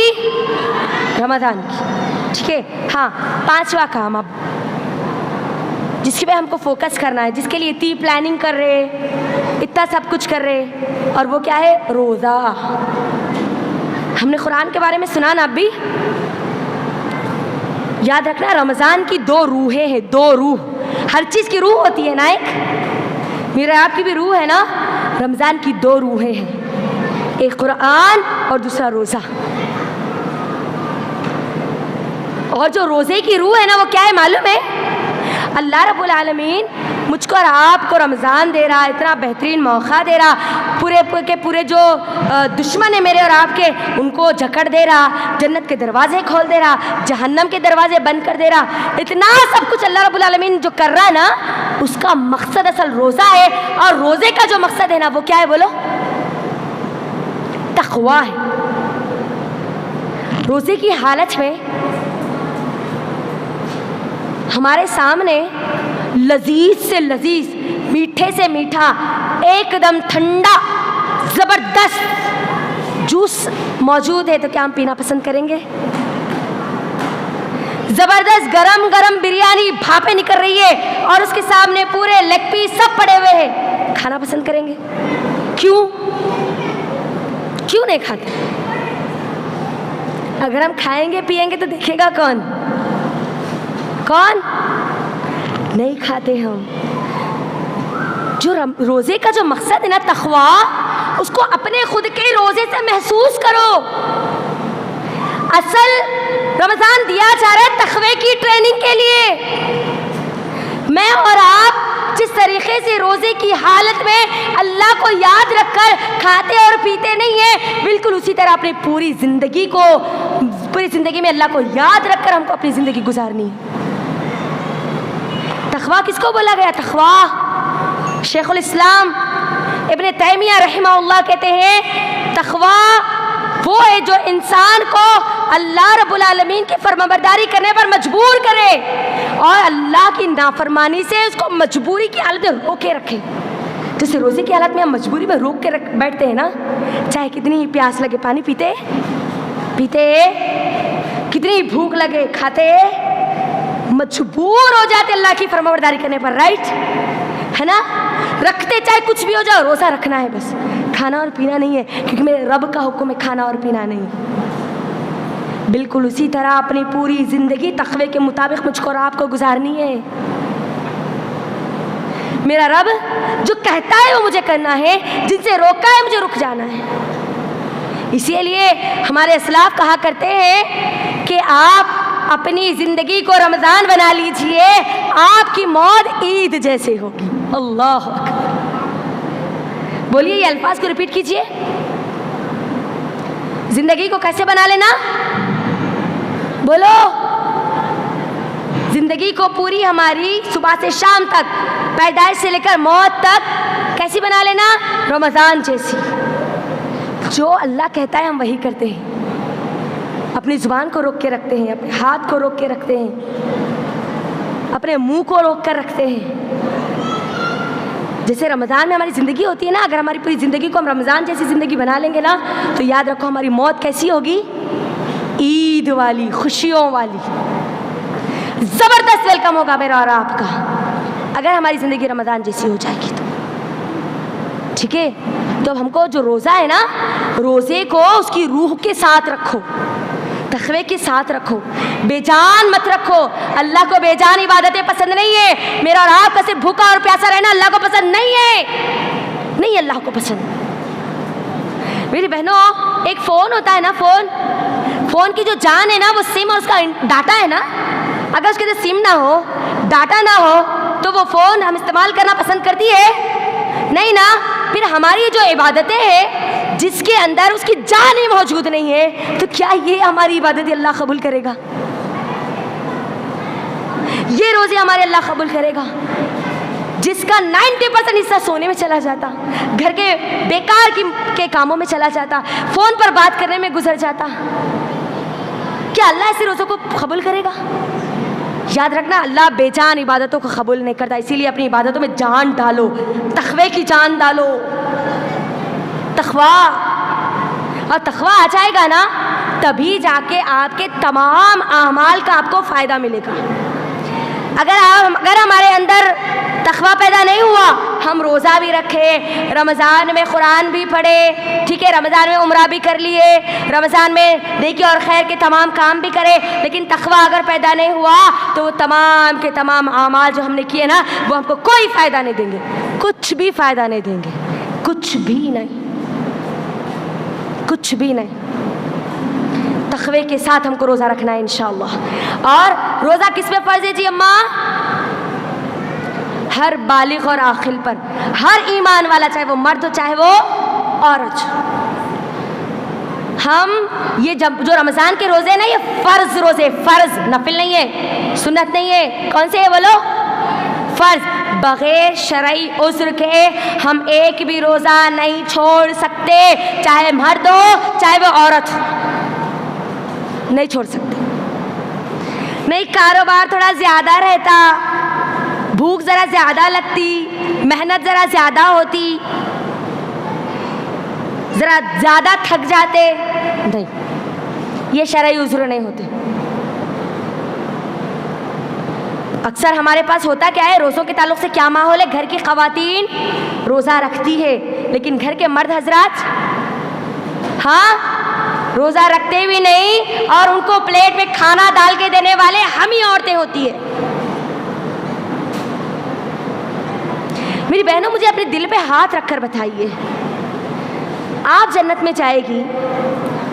Speaker 1: رمضان کی. ٹھیک ہے. ہاں 5واں کام اب جس پہ ہم کو فوکس کرنا ہے, جس کے لیے اتنی پلاننگ کر رہے, اتنا سب کچھ کر رہے, اور وہ کیا ہے, روزہ. ہم نے قرآن کے بارے میں سنا نا, اب بھی یاد رکھنا رمضان کی 2 روحیں ہیں, 2 روح. ہر چیز کی روح ہوتی ہے نا, ایک میرے آپ کی بھی روح ہے نا. رمضان کی 2 روحیں ہیں, ایک قرآن اور دوسرا روزہ. اور جو روزے کی روح ہے نا وہ کیا ہے معلوم ہے, اللہ رب العالمین مجھ کو اور آپ کو رمضان دے رہا, اتنا بہترین موقع دے رہا, پورے کے پورے جو دشمن ہیں میرے اور آپ کے ان کو جکڑ دے رہا, جنت کے دروازے کھول دے رہا, جہنم کے دروازے بند کر دے رہا. اتنا سب کچھ اللہ رب العالمین جو کر رہا ہے نا, اس کا مقصد اصل روزہ ہے. اور روزے کا جو مقصد ہے نا وہ کیا ہے بولو, تقویٰ ہے. روزے کی حالت میں ہمارے سامنے لذیذ سے لذیذ, میٹھے سے میٹھا, ایک دم ٹھنڈا زبردست جوس موجود ہے, تو کیا ہم پینا پسند کریں گے؟ زبردست گرم گرم بریانی بھاپیں نکل رہی ہے اور اس کے سامنے پورے لیگ پیس سب پڑے ہوئے ہیں, کھانا پسند کریں گے؟ کیوں نہیں کھاتے؟ اگر ہم کھائیں گے پیئیں گے تو دیکھے گا کون نہیں کھاتے ہم. جو روزے کا جو مقصد ہے نا تقویٰ, اس کو اپنے خود کے روزے سے محسوس کرو. اصل رمضان دیا جا رہا ہے تقوی کی ٹریننگ کے لیے. میں اور آپ جس طریقے سے روزے کی حالت میں اللہ کو یاد رکھ کر کھاتے اور پیتے نہیں ہیں, بالکل اسی طرح اپنی پوری زندگی میں اللہ کو یاد رکھ کر ہم کو اپنی زندگی گزارنی ہے. تقویٰ کس کو بولا گیا؟ تقویٰ شیخ الاسلام ابن تیمیہ رحمہ اللہ کہتے ہیں تقویٰ وہ ہے جو انسان کو اللہ رب العالمین کی فرمانبرداری کرنے پر مجبور کرے اور اللہ کی نافرمانی سے اس کو مجبوری کی حالت میں روکے رکھے. جیسے روزے کی حالت میں ہم مجبوری میں روک کے بیٹھتے ہیں نا, چاہے کتنی ہی پیاس لگے پانی پیتے, کتنی بھوک لگے کھاتے, مجبور ہو جاتے اللہ کی فرمانبرداری کرنے پر, رائٹ ہے نا. رکھتے چاہے کچھ بھی ہو جائے, روزہ رکھنا ہے بس, کھانا اور پینا نہیں ہے, کیونکہ میرے رب کا حکم ہے کھانا اور پینا نہیں. بالکل اسی طرح اپنی پوری زندگی تقوی کے مطابق مجھ کو اور آپ کو گزارنی ہے. میرا رب جو کہتا ہے وہ مجھے کرنا ہے, جن سے روکا ہے مجھے رک جانا ہے. اسی لیے ہمارے اسلاف کہا کرتے ہیں کہ آپ اپنی زندگی کو رمضان بنا لیجئے, آپ کی موت عید جیسے ہوگی. اللہ اکبر. بولیے یہ الفاظ کو ریپیٹ کیجئے. زندگی کو کیسے بنا لینا, بولو. زندگی کو پوری ہماری صبح سے شام تک, پیدائش سے لے کر موت تک کیسی بنا لینا, رمضان جیسی. جو اللہ کہتا ہے ہم وہی کرتے ہیں, اپنی زبان کو روک کے رکھتے ہیں, اپنے ہاتھ کو روک کے رکھتے ہیں, اپنے منہ کو روک کر رکھتے ہیں. جیسے رمضان میں ہماری زندگی ہوتی ہے نا, اگر ہماری پوری زندگی کو ہم رمضان جیسی زندگی بنا لیں گے نا, تو یاد رکھو ہماری موت کیسی ہوگی, عید والی, خوشیوں والی. زبردست ویلکم ہوگا میرا اور آپ کا اگر ہماری زندگی رمضان جیسی ہو جائے گی تو. ٹھیک ہے. تو ہم کو جو روزہ ہے نا, روزے کو اس کی روح کے ساتھ رکھو, تقوی کے ساتھ رکھو, بے جان مت رکھو. اللہ کو بے جان عبادتیں پسند نہیں ہے. میرا اور آپ کا صرف بھوکا اور پیاسا رہنا اللہ کو پسند نہیں ہے. نہیں اللہ کو پسند. میری بہنوں ایک فون ہوتا ہے نا, فون کی جو جان ہے نا وہ سم اور اس کا ڈاٹا ہے نا. اگر اس کے اندر سم نہ ہو, ڈاٹا نہ ہو تو وہ فون ہم استعمال کرنا پسند کرتی ہے نہیں نا. پھر ہماری جو عبادتیں ہیں جس کے اندر اس کی جان ہی موجود نہیں ہے تو کیا یہ ہماری عبادت اللہ قبول کرے گا؟ یہ روزے ہمارے اللہ قبول کرے گا جس کا 90% حصہ سونے میں چلا جاتا, گھر کے بیکار کے کاموں میں چلا جاتا, فون پر بات کرنے میں گزر جاتا؟ کیا اللہ ایسے روزوں کو قبول کرے گا؟ یاد رکھنا اللہ بے جان عبادتوں کو قبول نہیں کرتا, اسی لیے اپنی عبادتوں میں جان ڈالو, تقوی کی جان ڈالو, تقوی. اور تقوی آ جائے گا نا تبھی جا کے آپ کے تمام اعمال کا آپ کو فائدہ ملے گا. اگر ہمارے اندر تقوی پیدا نہیں ہوا, ہم روزہ بھی رکھے, رمضان میں قرآن بھی پڑھے, ٹھیک ہے, رمضان میں عمرہ بھی کر لیے, رمضان میں نیکی اور خیر کے تمام کام بھی کرے, لیکن تقوی اگر پیدا نہیں ہوا تو وہ تمام کے تمام اعمال جو ہم نے کیے نا وہ ہم کو کوئی فائدہ نہیں دیں گے, کچھ بھی فائدہ نہیں دیں گے, کچھ بھی نہیں, کچھ بھی نہیں. تقوی کے ساتھ ہم کو روزہ رکھنا ہے انشاءاللہ. اور روزہ کس پہ فرض ہے جی اماں؟ ہر بالغ اور عاقل پر, ہر ایمان والا, چاہے وہ مرد ہو چاہے وہ عورت. ہم یہ جو رمضان کے روزے ہیں نا یہ فرض روزے, فرض, نفل نہیں ہے, سنت نہیں ہے. کون سے ہے بولو؟ فرض. بغیر شرعی عذر کے ہم ایک بھی روزہ نہیں چھوڑ سکتے, چاہے مرد ہو چاہے وہ عورت ہو, نہیں چھوڑ سکتے. نہیں, کاروبار تھوڑا زیادہ رہتا, بھوک ذرا زیادہ لگتی, محنت ذرا زیادہ ہوتی, ذرا زیادہ تھک جاتے, نہیں, یہ شرعی عذر نہیں ہوتے. اکثر ہمارے پاس ہوتا کیا ہے, روزوں کے تعلق سے کیا ماحول ہے, گھر کی خواتین روزہ رکھتی ہے لیکن گھر کے مرد حضرات روزہ رکھتے بھی نہیں, اور ان کو پلیٹ میں کھانا ڈال کے دینے والے ہم ہی عورتیں ہوتی ہیں. میری بہنوں مجھے اپنے دل پہ ہاتھ رکھ کر بتائیے, آپ جنت میں جائے گی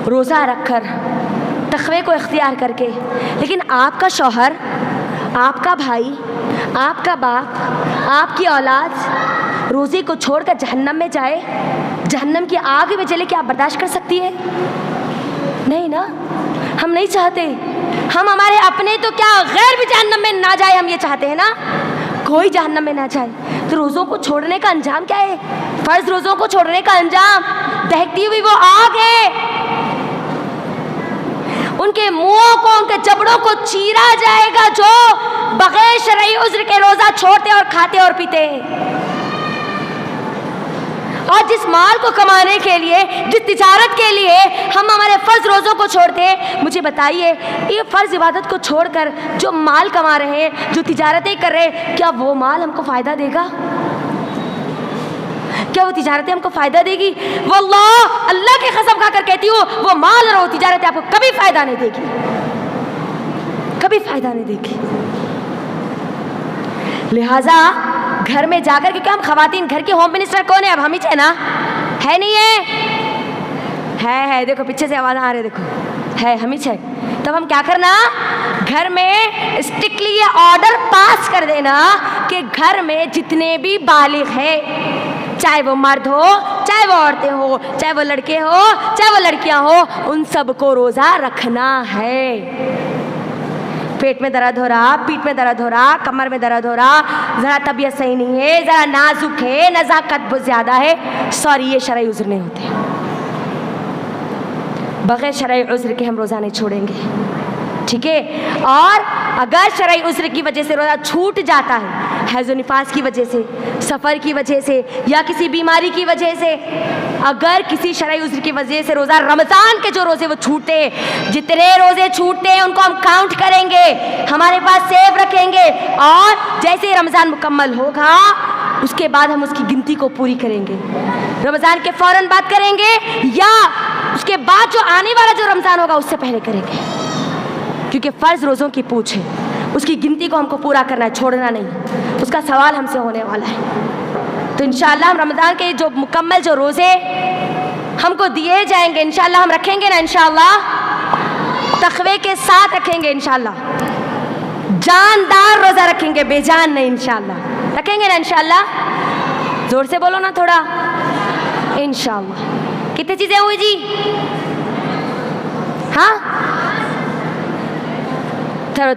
Speaker 1: روزہ رکھ کر, تقوی کو اختیار کر کے, لیکن آپ کا شوہر, آپ کا بھائی, آپ کا باپ, آپ کی اولاد روزے کو چھوڑ کر جہنم میں جائے, جہنم کی آگ میں جلے, کیا آپ برداشت کر سکتی ہے؟ نہیں نا, ہم نہیں چاہتے. ہم ہمارے اپنے تو کیا غیر بھی جہنم میں نہ جائے, ہم یہ چاہتے ہیں نا کوئی جہنم میں نہ جائے. تو روزوں کو چھوڑنے کا انجام کیا ہے؟ فرض روزوں کو چھوڑنے کا انجام دہکتی ہوئی وہ آگ ہے, ان کے منہوں کو, ان کے جبڑوں کو چیرا جائے گا جو بغیر شرعی عذر کے روزہ چھوڑتے اور کھاتے اور پیتے ہیں. اور جس مال کو کمانے کے لیے, جس تجارت کے لیے ہم ہمارے فرض روزوں کو چھوڑتے ہیں, مجھے بتائیے یہ فرض عبادت کو چھوڑ کر جو مال کما رہے ہیں, جو تجارتیں کر رہے ہیں, کیا وہ مال ہم کو فائدہ دے گا؟ کیا وہ تجارتیں ہم کو فائدہ دے گی؟ واللہ اللہ کی قسم کھا کر کہتی ہوں وہ مال اور وہ تجارتیں آپ کو کبھی فائدہ نہیں دے گی, کبھی فائدہ نہیں دے گی. لہذا گھر میں جا کر, کیونکہ ہم خواتین گھر کے ہوم منسٹر کون ہے؟ اب ہم ہی ہے نا, ہے نہیں ہے, دیکھو پیچھے سے آواز آ رہی, دیکھو ہے, ہم ہی ہے. تب ہم کیا کرنا, گھر میں اسٹرکٹلی یہ آرڈر پاس کر دینا کہ گھر میں جتنے بھی بالغ ہیں, چاہے وہ مرد ہو چاہے وہ عورتیں ہو, چاہے وہ لڑکے ہو چاہے وہ لڑکیاں ہو, ان سب کو روزہ رکھنا ہے. پیٹ میں درد ہو رہا, پیٹھ میں درد ہو رہا, کمر میں درد ہو رہا, ذرا طبیعت صحیح نہیں ہے, ذرا نازک ہے, نزاکت بہت زیادہ ہے, سوری یہ شرعی عذر نہیں ہوتے. بغیر شرعی عذر کے ہم روزہ نہیں چھوڑیں گے, ٹھیک ہے. اور اگر شرعی عذر کی وجہ سے روزہ چھوٹ جاتا ہے, حیض و نفاس کی وجہ سے, سفر کی وجہ سے, یا کسی بیماری کی وجہ سے, اگر کسی شرعی عذر کی وجہ سے روزہ, رمضان کے جو روزے وہ چھوٹتے ہیں, جتنے روزے چھوٹتے ہیں ان کو ہم کاؤنٹ کریں گے, ہمارے پاس سیو رکھیں گے, اور جیسے ہی رمضان مکمل ہوگا اس کے بعد ہم اس کی گنتی کو پوری کریں گے. رمضان کے فوراً بعد کریں گے یا اس کے بعد جو آنے والا جو رمضان ہوگا اس سے پہلے کریں گے, کیونکہ فرض روزوں کی پوچھ ہے, اس کی گنتی کو ہم کو پورا کرنا ہے, چھوڑنا نہیں. اس کا سوال ہم سے ہونے والا ہے. تو انشاءاللہ ہم رمضان کے جو مکمل جو روزے ہم کو دیے جائیں گے انشاءاللہ ہم رکھیں گے نا, انشاءاللہ تقوی کے ساتھ رکھیں گے, انشاءاللہ جاندار روزہ رکھیں گے, بے جان نہیں, انشاءاللہ رکھیں گے نا انشاءاللہ. زور سے بولو نا تھوڑا, انشاءاللہ. کتنی چیزیں ہوئی جی؟ ہاں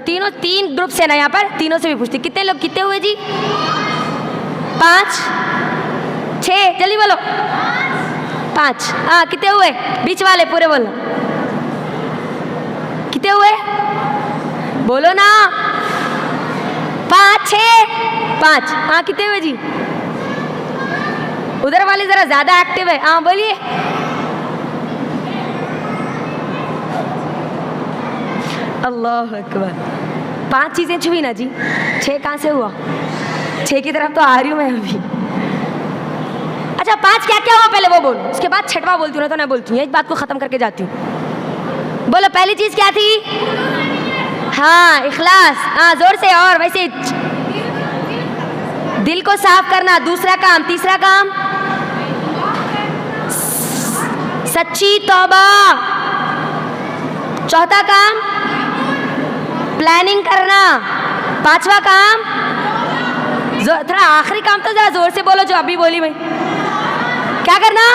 Speaker 1: تینوں, تین گروپ سے نا یہاں پر, تینوں سے بھی پوچھتی کتنے لوگ کتنے ہوئے جی؟ 5 6 جلدی بولو. 5 ہاں کتنے ہوئے؟ بیچ والے پورے بولو کتنے ہوئے, بولو نا. 5 6 5 ہاں کتنے ہوئے جی؟ ادھر والے ذرا زیادہ ایکٹیو ہے, ہاں بولیے. اللہ اکبر. 5 چیزیں چھوئی نا جی, 6 کہاں سے ہوا؟ 6 کی طرف تو آ رہی ہوں میں ابھی. اچھا 5 کیا کیا ہوا پہلے وہ بولو, اس کے بعد 6واں بولتی ہوں نا تو میں بولتی ہوں, ایک بات کو ختم کر کے جاتی ہوں. بولو پہلی چیز کیا تھی؟ ہاں اخلاص, ہاں زور سے, اور ویسے دل کو صاف کرنا. دوسرا کام, تیسرا کام سچی توبہ. چوتھا کام پلاننگ کرنا. 5واں کام, تھوڑا آخری کام تو ذرا زور سے بولو جو ابھی بولی میں, کیا کرنا؟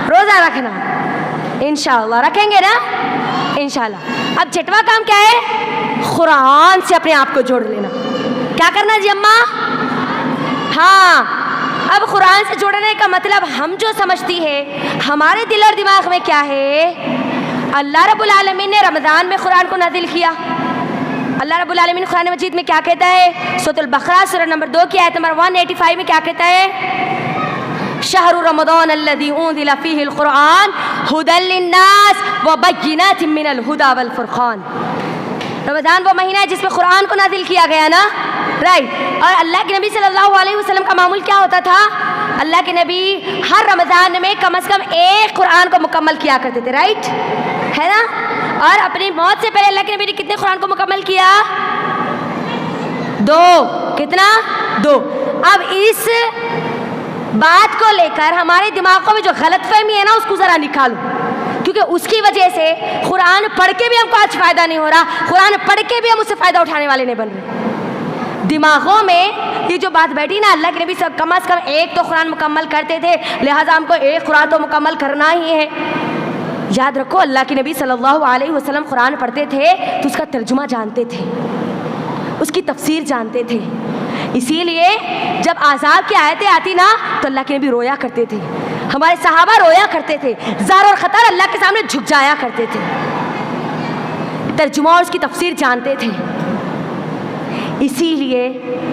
Speaker 1: روزہ رکھنا. انشاءاللہ رکھیں گے نا انشاءاللہ. اب 6واں کام کیا ہے؟ قرآن سے اپنے آپ کو جوڑ لینا. کیا کرنا جی اماں؟ ہاں اب قرآن سے جوڑنے کا مطلب ہم جو سمجھتی ہے ہمارے دل اور دماغ میں کیا ہے, اللہ رب العالمین نے رمضان میں قرآن کو نازل کیا. اللہ رب العالمین قرآن مجید میں کیا کہتا ہے؟ سورۃ البقرہ سورہ نمبر 2 کی آیت نمبر 185 میں کیا کہتا ہے؟ شہر رمضان الذی انزل فیہ القرآن ھدی للناس وبینات من الھدی والفرقان. رمضان وہ مہینہ ہے جس میں قرآن کو نازل کیا گیا نا, رائٹ. اور اللہ کے نبی صلی اللہ علیہ وسلم کا معمول کیا ہوتا تھا؟ اللہ کے نبی ہر رمضان میں کم از کم ایک قرآن کو مکمل کیا کرتے تھے, رائٹ ہے نا. اور اپنی موت سے پہلے اللہ کے نبی نے کتنے قرآن کو مکمل کیا؟ 2. کتنا؟ 2. اب اس بات کو لے کر ہمارے دماغوں میں جو غلط فہمی ہے نا اس کو ذرا نکالو, کیونکہ اس کی وجہ سے قرآن پڑھ کے بھی ہم کو آج فائدہ نہیں ہو رہا, قرآن پڑھ کے بھی ہم اس سے فائدہ اٹھانے والے نہیں بن رہے. دماغوں میں یہ جو بات بیٹھی نا, اللہ کے نبی سے کم از کم ایک تو قرآن مکمل کرتے تھے, لہٰذا ہم کو ایک قرآن تو مکمل کرنا ہی ہے. یاد رکھو اللہ کے نبی صلی اللہ علیہ وسلم قرآن پڑھتے تھے تو اس کا ترجمہ جانتے تھے, اس کی تفسیر جانتے تھے. اسی لیے جب عذاب کی آیتیں آتی نا تو اللہ کے نبی رویا کرتے تھے, ہمارے صحابہ رویا کرتے تھے, زار اور خطر اللہ کے سامنے جھک جایا کرتے تھے, ترجمہ اور اس کی تفسیر جانتے تھے. اسی لیے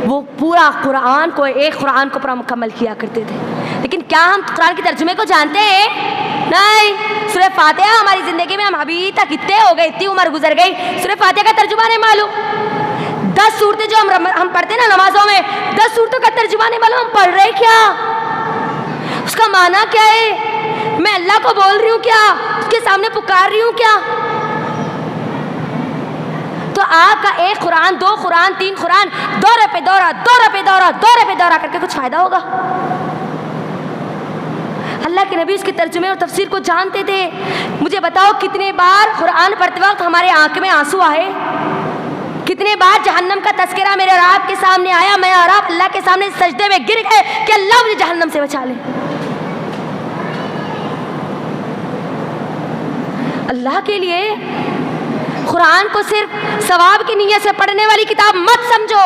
Speaker 1: وہ پورا قرآن کو, ایک قرآن کو پورا مکمل کیا کرتے تھے. لیکن کیا ہم قرآن کے ترجمے کو جانتے ہیں؟ نہیں. سورہ فاتحہ ہماری زندگی میں ہم ابھی تک اتنے ہو گئے, اتنی عمر گزر گئی, سورہ فاتحہ کا ترجمہ نہیں معلوم. 10 صورتیں جو ہم پڑھتے ہیں نا نمازوں میں, 10 صورتوں کا ترجمہ نہیں معلوم. ہم پڑھ رہے کیا, اس کا معنی کیا ہے, میں اللہ کو بول رہی ہوں کیا, اس کے سامنے پکار رہی ہوں کیا. تو آپ کا ایک قرآن, 2 قرآن, 3 قرآن, دورے پہ دورہ, دورے پہ دورہ, دورے پہ دورہ کر کے کچھ فائدہ ہوگا؟ اللہ کے نبی اس کے ترجمے اور تفسیر کو جانتے تھے. مجھے بتاؤ کتنے بار قرآن پڑھتے وقت ہمارے آنکھ میں آنسو آئے, کتنے بار جہنم کا تذکرہ میرے رب کے سامنے آیا, میں اور آپ اللہ کے سامنے سجدے میں گر گئے کہ اللہ مجھے جہنم سے بچا لے. اللہ کے لیے قرآن کو صرف ثواب کی نیت سے پڑھنے والی کتاب مت سمجھو,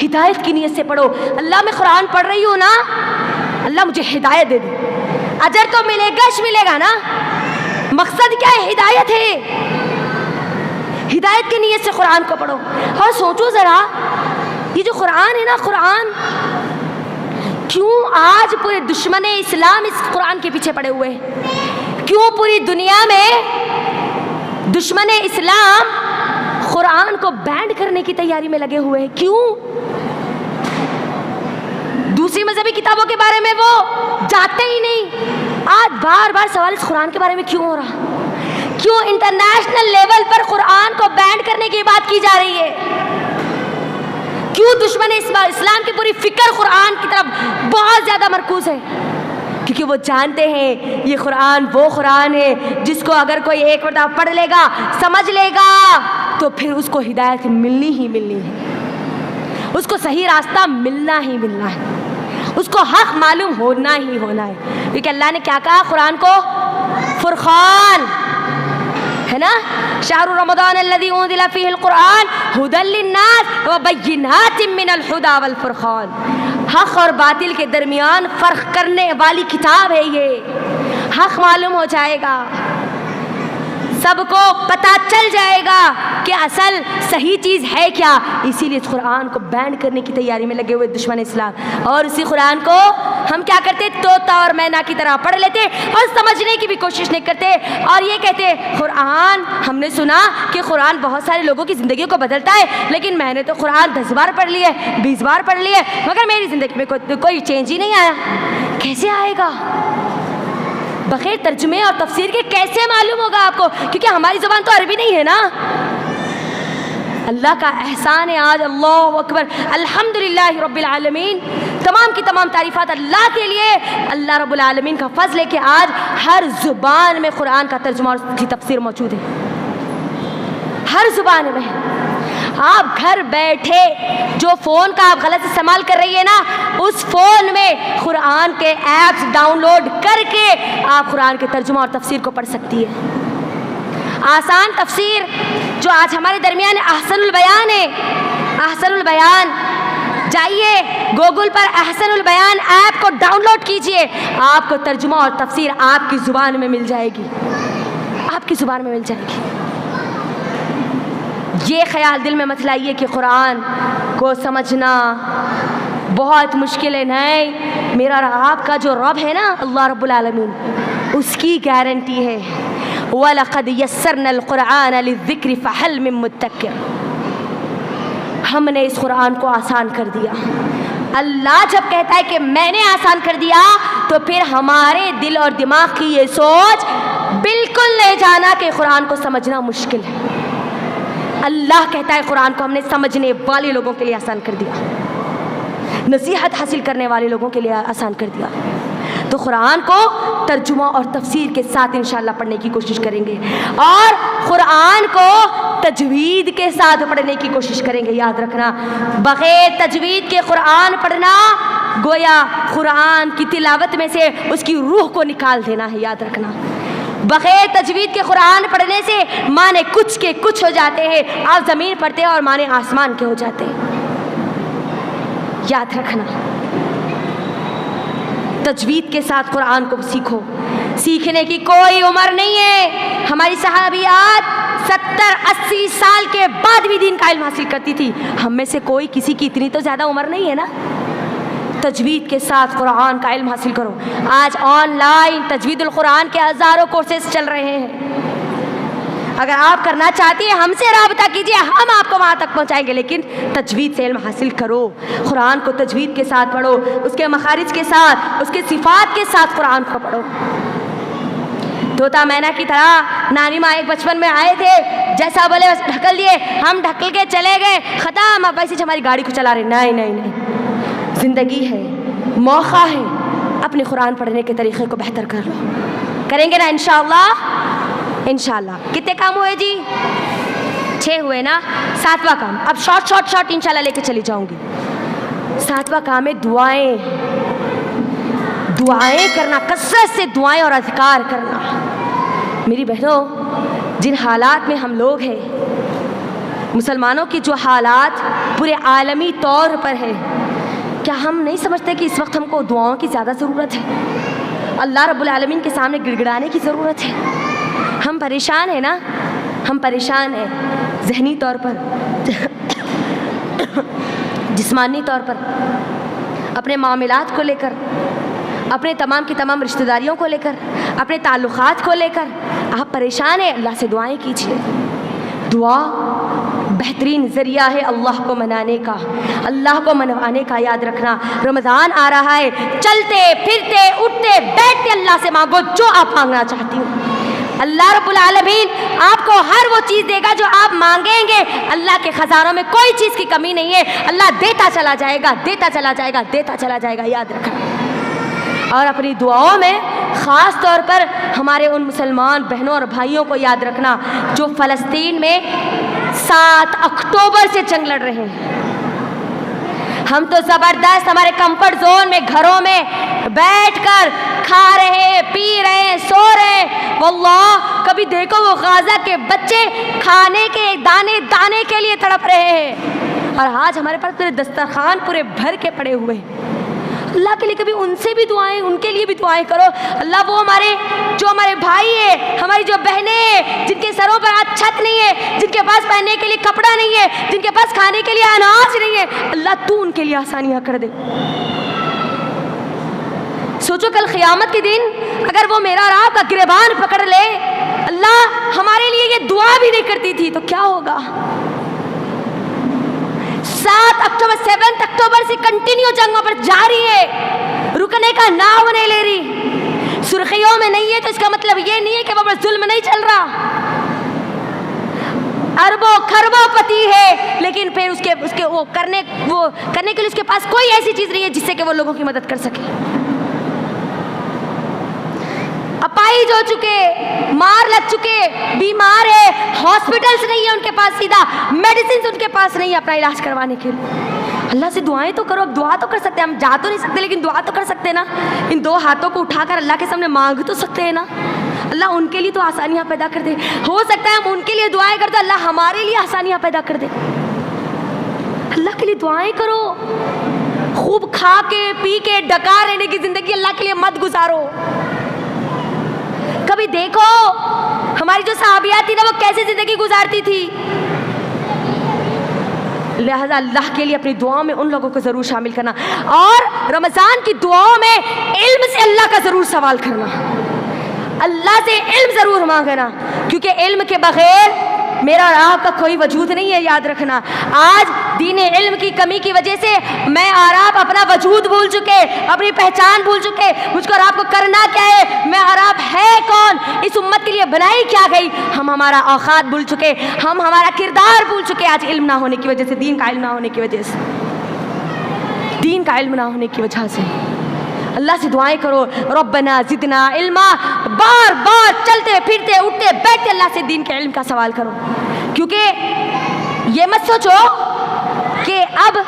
Speaker 1: ہدایت کی نیت سے پڑھو. اللہ میں قرآن پڑھ رہی ہوں نا, اللہ مجھے ہدایت دے دے, اجر تو ملے گا, ملے گا نا. مقصد کیا ہے؟ ہدایت ہے. ہدایت کی نیت سے قرآن کو پڑھو. اور سوچو ذرا, یہ جو قرآن ہے نا, قرآن کیوں آج پورے دشمن اسلام اس قرآن کے پیچھے پڑے ہوئے ہیں؟ کیوں پوری دنیا میں دشمن اسلام قرآن کو بینڈ کرنے کی تیاری میں لگے ہوئے ہیں؟ کیوں؟ دوسری مذہبی کتابوں کے بارے میں وہ جانتے ہی نہیں. آج بار بار سوال اس قرآن کے بارے میں کیوں ہو رہا؟ کیوں انٹرنیشنل لیول پر قرآن کو بینڈ کرنے کی بات کی جا رہی ہے؟ کیوں دشمن اسلام کی پوری فکر قرآن کی طرف بہت زیادہ مرکوز ہے؟ کیونکہ وہ جانتے ہیں یہ قرآن وہ قرآن ہے جس کو اگر کوئی ایک مرتبہ پڑھ لے گا، سمجھ لے گا، تو پھر اس کو ہدایت ملنی ہی ملنی ہے، اس کو صحیح راستہ ملنا ہی ملنا ہے، اس کو حق معلوم ہونا ہی ہونا ہے. کیونکہ اللہ نے کیا کہا قرآن کو؟ فرقان ہے نا، شہر رمضان الذی انزل فیہ القرآن ھدی للناس وبینات من الھدی والفرقان. حق اور باطل کے درمیان فرق کرنے والی کتاب ہے یہ. حق معلوم ہو جائے گا، سب کو پتہ چل جائے گا کہ اصل صحیح چیز ہے کیا. اسی لیے اس قرآن کو بینڈ کرنے کی تیاری میں لگے ہوئے دشمن اسلام. اور اسی قرآن کو ہم کیا کرتے؟ طوطا اور مینا کی طرح پڑھ لیتے اور سمجھنے کی بھی کوشش نہیں کرتے، اور یہ کہتے قرآن، ہم نے سنا کہ قرآن بہت سارے لوگوں کی زندگیوں کو بدلتا ہے، لیکن میں نے تو قرآن 10 بار پڑھ لی ہے، 20 بار پڑھ لی ہے، مگر میری زندگی میں کوئی چینج ہی نہیں آیا. کیسے آئے گا؟ بغیر ترجمے اور تفسیر کے کیسے معلوم ہوگا آپ کو؟ کیونکہ ہماری زبان تو عربی نہیں ہے نا. اللہ کا احسان ہے آج. اللہ اکبر، الحمدللہ رب العالمین. تمام کی تمام تعریفات اللہ کے لیے. اللہ رب العالمین کا فضل ہے کہ آج ہر زبان میں قرآن کا ترجمہ اور اس کی تفسیر موجود ہے، ہر زبان میں. آپ گھر بیٹھے جو فون کا آپ غلط استعمال کر رہی ہے نا، اس فون میں قرآن کے ایپس ڈاؤن لوڈ کر کے آپ قرآن کے ترجمہ اور تفسیر کو پڑھ سکتی ہے. آسان تفسیر جو آج ہمارے درمیان احسن البیان ہے. احسن البیان، جائیے گوگل پر احسن البیان ایپ کو ڈاؤن لوڈ کیجئے، آپ کو ترجمہ اور تفسیر آپ کی زبان میں مل جائے گی، آپ کی زبان میں مل جائے گی. یہ خیال دل میں مت لائیے کہ قرآن کو سمجھنا بہت مشکل ہے. نہیں، میرا اور آپ کا جو رب ہے نا اللہ رب العالمین، اس کی گارنٹی ہے وَلَقَدْ يَسَّرْنَا الْقُرْآنَ لِلذِّكْرِ فَهَلْ مِن مُدَّكِرٍ. ہم نے اس قرآن کو آسان کر دیا. اللہ جب کہتا ہے کہ میں نے آسان کر دیا تو پھر ہمارے دل اور دماغ کی یہ سوچ بالکل لے جانا کہ قرآن کو سمجھنا مشکل ہے. اللہ کہتا ہے قرآن کو ہم نے سمجھنے والے لوگوں کے لیے آسان کر دیا، نصیحت حاصل کرنے والے لوگوں کے لیے آسان کر دیا. تو قرآن کو ترجمہ اور تفسیر کے ساتھ انشاءاللہ پڑھنے کی کوشش کریں گے، اور قرآن کو تجوید کے ساتھ پڑھنے کی کوشش کریں گے. یاد رکھنا، بغیر تجوید کے قرآن پڑھنا گویا قرآن کی تلاوت میں سے اس کی روح کو نکال دینا ہے. یاد رکھنا، بغیر تجوید کے قرآن پڑھنے سے معنی کچھ کے کچھ ہو جاتے ہیں. آپ زمین پڑھتے ہیں اور معنی آسمان کے ہو جاتے ہیں. یاد رکھنا، تجوید کے ساتھ قرآن کو سیکھو. سیکھنے کی کوئی عمر نہیں ہے. ہماری صحابیات 70-80 سال کے بعد بھی دین کا علم حاصل کرتی تھی. ہم میں سے کوئی کسی کی اتنی تو زیادہ عمر نہیں ہے نا. تجوید کے ساتھ قرآن کا علم حاصل کرو. آج آن لائن تجوید القرآن کے ہزاروں کورسز چل رہے ہیں. اگر آپ کرنا چاہتی ہیں ہم سے رابطہ کیجیے، ہم آپ کو وہاں تک پہنچائیں گے. لیکن تجوید سے علم حاصل کرو، قرآن کو تجوید کے ساتھ پڑھو، اس کے مخارج کے ساتھ، اس کے صفات کے ساتھ قرآن کو پڑھو. طوطا مینا کی طرح نانی ماں ایک بچپن میں آئے تھے، جیسا بولے بس ڈھکل دیے، ہم ڈھکل کے چلے گئے، ختم. اب ویسے ہماری گاڑی کو چلا رہے. نہیں نہیں نہیں، زندگی ہے، موقع ہے، اپنے قرآن پڑھنے کے طریقے کو بہتر کر لو. کریں گے نا انشاءاللہ؟ انشاءاللہ. کتنے کام ہوئے جی؟ 6 ہوئے نا. 7واں کام اب شارٹ انشاءاللہ لے کے چلی جاؤں گی. 7واں کام ہے دعائیں. دعائیں کرنا، کثرت سے دعائیں اور اذکار کرنا. میری بہنوں، جن حالات میں ہم لوگ ہیں، مسلمانوں کی جو حالات پورے عالمی طور پر ہے، کیا ہم نہیں سمجھتے کہ اس وقت ہم کو دعاؤں کی زیادہ ضرورت ہے؟ اللہ رب العالمین کے سامنے گڑ گڑانے کی ضرورت ہے. ہم پریشان ہیں نا، ہم پریشان ہیں ذہنی طور پر، جسمانی طور پر، اپنے معاملات کو لے کر، اپنے تمام کی تمام رشتہ داریوں کو لے کر، اپنے تعلقات کو لے کر آپ پریشان ہیں. اللہ سے دعائیں کیجیے. دعا بہترین ذریعہ ہے اللہ کو منانے کا، اللہ کو منوانے کا. یاد رکھنا، رمضان آ رہا ہے، چلتے پھرتے اٹھتے بیٹھتے اللہ سے مانگو جو آپ مانگنا چاہتی ہو. اللہ رب العالمین آپ کو ہر وہ چیز دے گا جو آپ مانگیں گے. اللہ کے خزانوں میں کوئی چیز کی کمی نہیں ہے. اللہ دیتا چلا جائے گا, دیتا چلا جائے گا, دیتا چلا جائے گا, یاد رکھنا. اور اپنی دعاؤں میں خاص طور پر ہمارے ان مسلمان بہنوں اور بھائیوں کو یاد رکھنا جو فلسطین میں 7 اکتوبر سے جنگ لڑ رہے ہیں. ہم تو زبردست ہمارے کمفرٹ زون میں گھروں میں بیٹھ کر کھا رہے, پی رہے, سو رہے. واللہ کبھی دیکھو وہ غازہ کے بچے کھانے کے دانے دانے کے لیے تڑپ رہے ہیں, اور آج ہمارے پاس پورے دسترخوان پورے بھر کے پڑے ہوئے ہیں. اللہ کے لیے کبھی ان سے بھی دعائیں, ان کے لیے بھی دعائیں کرو. اللہ وہ ہمارے بھائی ہیں, ہماری جو بہنیں ہیں, جن کے سروں پر آج چھت نہیں ہے, جن کے پاس پہننے کے لیے کپڑا نہیں ہے, جن کے پاس کھانے کے لیے اناج نہیں ہے, اللہ تو ان کے لیے آسانیاں کر دے. سوچو کل قیامت کے دن اگر وہ میرا اور آپ کا گریبان پکڑ لے, اللہ ہمارے لیے یہ دعا بھی نہیں کرتی تھی, تو کیا ہوگا. 7 اکتوبر سے کنٹینیو جنگوں پر جاری ہے, رکنے کا نام نہیں لے رہی. سرخیوں میں نہیں ہے تو اس کا مطلب یہ نہیں ہے کہ وہ پر ظلم نہیں چل رہا. اربوں خربوں پتی ہے, لیکن پھر اس کے وہ کرنے کے لیے اس کے پاس کوئی ایسی چیز نہیں ہے جس سے کہ وہ لوگوں کی مدد کر سکے. اپائج ہو چکے, مار لگ چکے, بیمار ہے, ہاسپٹلز نہیں ہے ان کے پاس, سیدھا میڈیسنز ان کے پاس نہیں ہے اپنا علاج کروانے کے لیے. اللہ سے دعائیں تو کرو. اب دعا تو کر سکتے ہیں, ہم جا تو نہیں سکتے لیکن دعا تو کر سکتے ہیں نا. ان 2 ہاتھوں کو اٹھا کر اللہ کے سامنے مانگ تو سکتے ہیں نا. اللہ ان کے لیے تو آسانیاں پیدا کر دے. ہو سکتا ہے ہم ان کے لیے دعائیں کرتے, اللہ ہمارے لیے آسانیاں پیدا کر دے. اللہ کے لیے دعائیں کرو. خوب کھا کے پی کے ڈکا رہنے کی زندگی اللہ کے لیے مت گزارو. کبھی دیکھو ہماری جو صحابیات تھی نا, وہ کیسے زندگی گزارتی تھی. لہذا اللہ کے لیے اپنی دعاؤں میں ان لوگوں کو ضرور شامل کرنا, اور رمضان کی دعاؤں میں علم سے اللہ کا ضرور سوال کرنا, اللہ سے علم ضرور مانگنا, کیونکہ علم کے بغیر میرا اور آپ کا کوئی وجود نہیں ہے. یاد رکھنا, آج دین علم کی کمی کی وجہ سے میں اور آپ اپنا وجود بھول چکے, اپنی پہچان بھول چکے. مجھ کو اور آپ کو کرنا کیا ہے, میں اور آپ ہے کون, اس امت کے لیے بنائی کیا گئی. ہم ہمارا اوقات بھول چکے, ہم ہمارا کردار بھول چکے, آج علم نہ ہونے کی وجہ سے, دین کا علم نہ ہونے کی وجہ سے, دین کا علم نہ ہونے کی وجہ سے. اللہ سے دعائیں کرو, ربنا زدنا علما, بار بار چلتے پھرتے اٹھتے بیٹھتے اللہ سے دین کے علم کا سوال کرو. کیونکہ یہ مت سوچو کہ اب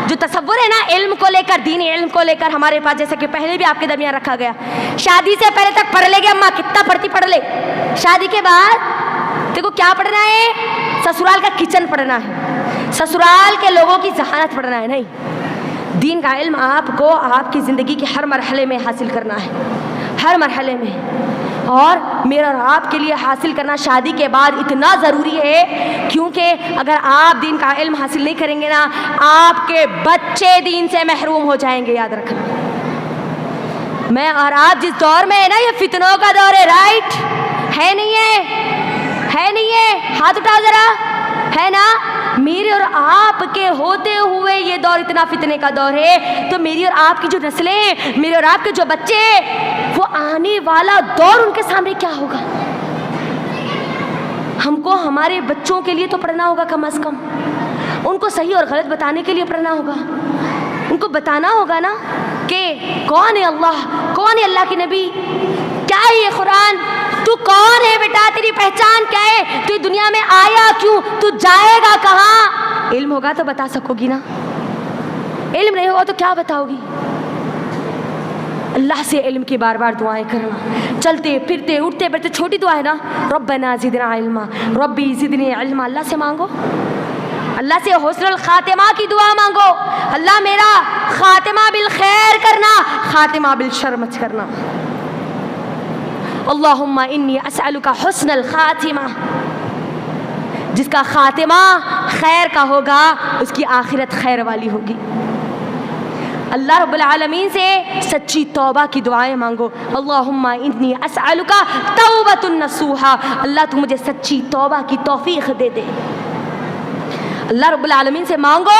Speaker 1: جو تصور ہے نا علم کو لے کر, دینی علم کو لے کر ہمارے پاس, جیسے کہ پہلے بھی آپ کے درمیان رکھا گیا, شادی سے پہلے تک پڑھ لے گے اماں, کتنا پڑھتی پڑھ لے, شادی کے بعد دیکھو کیا پڑھنا ہے, سسرال کا کچن پڑھنا ہے, سسرال کے لوگوں کی ذہانت پڑھنا ہے. نہیں, دین کا علم آپ کو آپ کی زندگی کے ہر مرحلے میں حاصل کرنا ہے, ہر مرحلے میں. اور میرا اور آپ کے لیے حاصل کرنا شادی کے بعد اتنا ضروری ہے, کیونکہ اگر آپ دین کا علم حاصل نہیں کریں گے نا, آپ کے بچے دین سے محروم ہو جائیں گے. یاد رکھنا, میں اور آپ جس دور میں ہے نا, یہ فتنوں کا دور ہے. رائٹ ہے نہیں ہے, ہے نہیں ہے, ہاتھ اٹھاؤ ذرا, ہے نا. میرے اور آپ کے ہوتے ہوئے یہ دور اتنا فتنے کا دور ہے, تو میری اور آپ کی جو نسلیں ہیں, میرے اور آپ کے جو بچے ہیں, وہ آنے والا دور ان کے سامنے کیا ہوگا. ہم کو ہمارے بچوں کے لیے تو پڑھنا ہوگا, کم از کم ان کو صحیح اور غلط بتانے کے لیے پڑھنا ہوگا. ان کو بتانا ہوگا نا کہ کون ہے اللہ, کون ہے اللہ کے نبی, کیا ہے یہ قرآن, تو کون ہے بیٹا, تیری پہچان کیا ہے, تو دنیا میں آیا کیوں, تو جائے گا کہاں. علم ہوگا تو بتا سکو گی نا, علم نہیں ہوگا تو کیا بتاؤ گی. اللہ سے علم کی بار بار دعائیں کرنا, چلتے پھرتے اٹھتے بیٹھتے. چھوٹی دعا ہے نا, ربنا زدنا علما, ربی زدنی علما. اللہ سے مانگو, اللہ سے حسن الخاتمہ کی دعا مانگو, اللہ میرا خاتمہ بالخیر کرنا, خاتمہ بالشر مت کرنا. اللہم انی اسألک حسن الخاتمہ, جس کا خاتمہ خیر کا ہوگا اس کی آخرت خیر والی ہوگی. اللہ رب العالمین سے سچی توبہ کی دعائیں مانگو. اللہم انی اسألک توبۃ نصوحا, اللہ تو مجھے سچی توبہ کی توفیق دے دے. اللہ رب العالمین سے مانگو,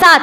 Speaker 1: 7।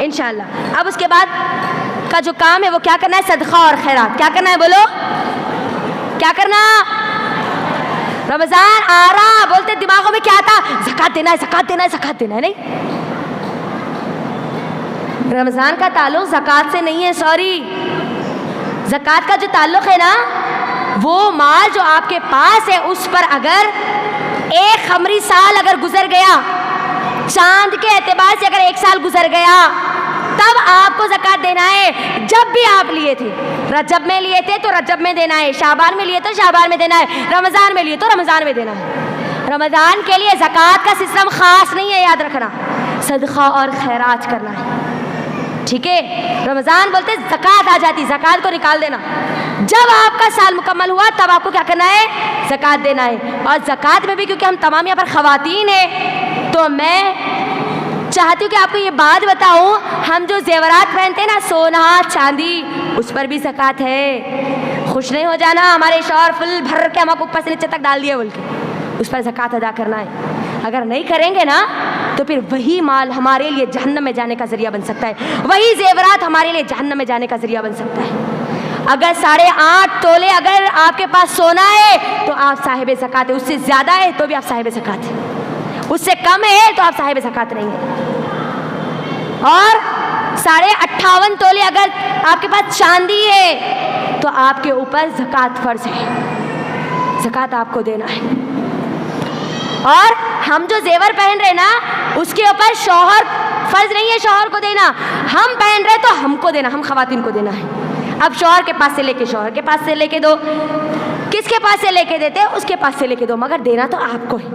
Speaker 1: انشاءاللہ۔ اب اس کے بعد کا جو کام ہے وہ کیا کرنا ہے؟ صدقہ اور خیرات۔ کیا کرنا ہے بولو؟ کیا کرنا؟ رمضان آ رہا، بولتے دماغوں میں کیا تھا؟ زکات دینا ہے، زکات دینا ہے، زکات دینا ہے۔ نہیں، رمضان کا تعلق زکات سے نہیں ہے، سوری۔ زکات کا جو تعلق ہے نا، وہ مال جو آپ کے پاس ہے اس پر اگر ایک قمری سال اگر گزر گیا، چاند کے اعتبار سے اگر 1 سال گزر گیا، تب آپ کو زکات دینا ہے۔ جب بھی آپ لیے تھے، رجب میں لیے تھے تو رجب میں دینا ہے، شعبان میں لیے تو شعبان میں دینا ہے، رمضان میں لیے تو رمضان میں دینا ہے۔ رمضان کے لیے زکات کا سسٹم خاص نہیں ہے، یاد رکھنا، صدقہ اور خیرات کرنا ہے، ٹھیک ہے؟ رمضان بولتے زکات آ جاتی، زکات کو نکال دینا۔ جب آپ کا سال مکمل ہوا تب آپ کو کیا کرنا ہے؟ زکات دینا ہے۔ اور زکات میں بھی کیونکہ ہم تمام یہاں پر خواتین ہیں تو میں چاہتی ہوں کہ آپ کو یہ بات بتاؤں، ہم جو زیورات پہنتے ہیں نا، سونا چاندی، اس پر بھی زکات ہے۔ خوش نہیں ہو جانا ہمارے شوہر فل بھر کے ہم آپ کو اوپر سے نیچے تک ڈال دیا بول کے، اس پر زکات ادا کرنا ہے۔ اگر نہیں کریں گے نا تو پھر وہی مال ہمارے لیے جہنم میں جانے کا ذریعہ بن سکتا ہے، وہی زیورات ہمارے لیے جہنم میں جانے کا ذریعہ بن سکتا ہے۔ اگر 8.5 تولے اگر آپ کے پاس سونا ہے تو آپ صاحب زکات ہے، اس سے زیادہ ہے تو بھی آپ صاحب زکات ہے، اس سے کم ہے تو آپ صاحب زکات نہیں ہیں۔ اور 58.5 تولے اگر آپ کے پاس چاندی ہے تو آپ کے اوپر زکات فرض ہے، زکات آپ کو دینا ہے۔ اور ہم جو زیور پہن رہے نا اس کے اوپر شوہر فرض نہیں ہے شوہر کو دینا، ہم پہن رہے تو ہم کو دینا، ہم خواتین کو دینا ہے۔ اب شوہر کے پاس سے لے کے شوہر کے پاس سے لے کے دو، کس کے پاس سے لے کے دیتے؟ اس کے پاس سے لے کے دو، مگر دینا تو آپ کو ہے۔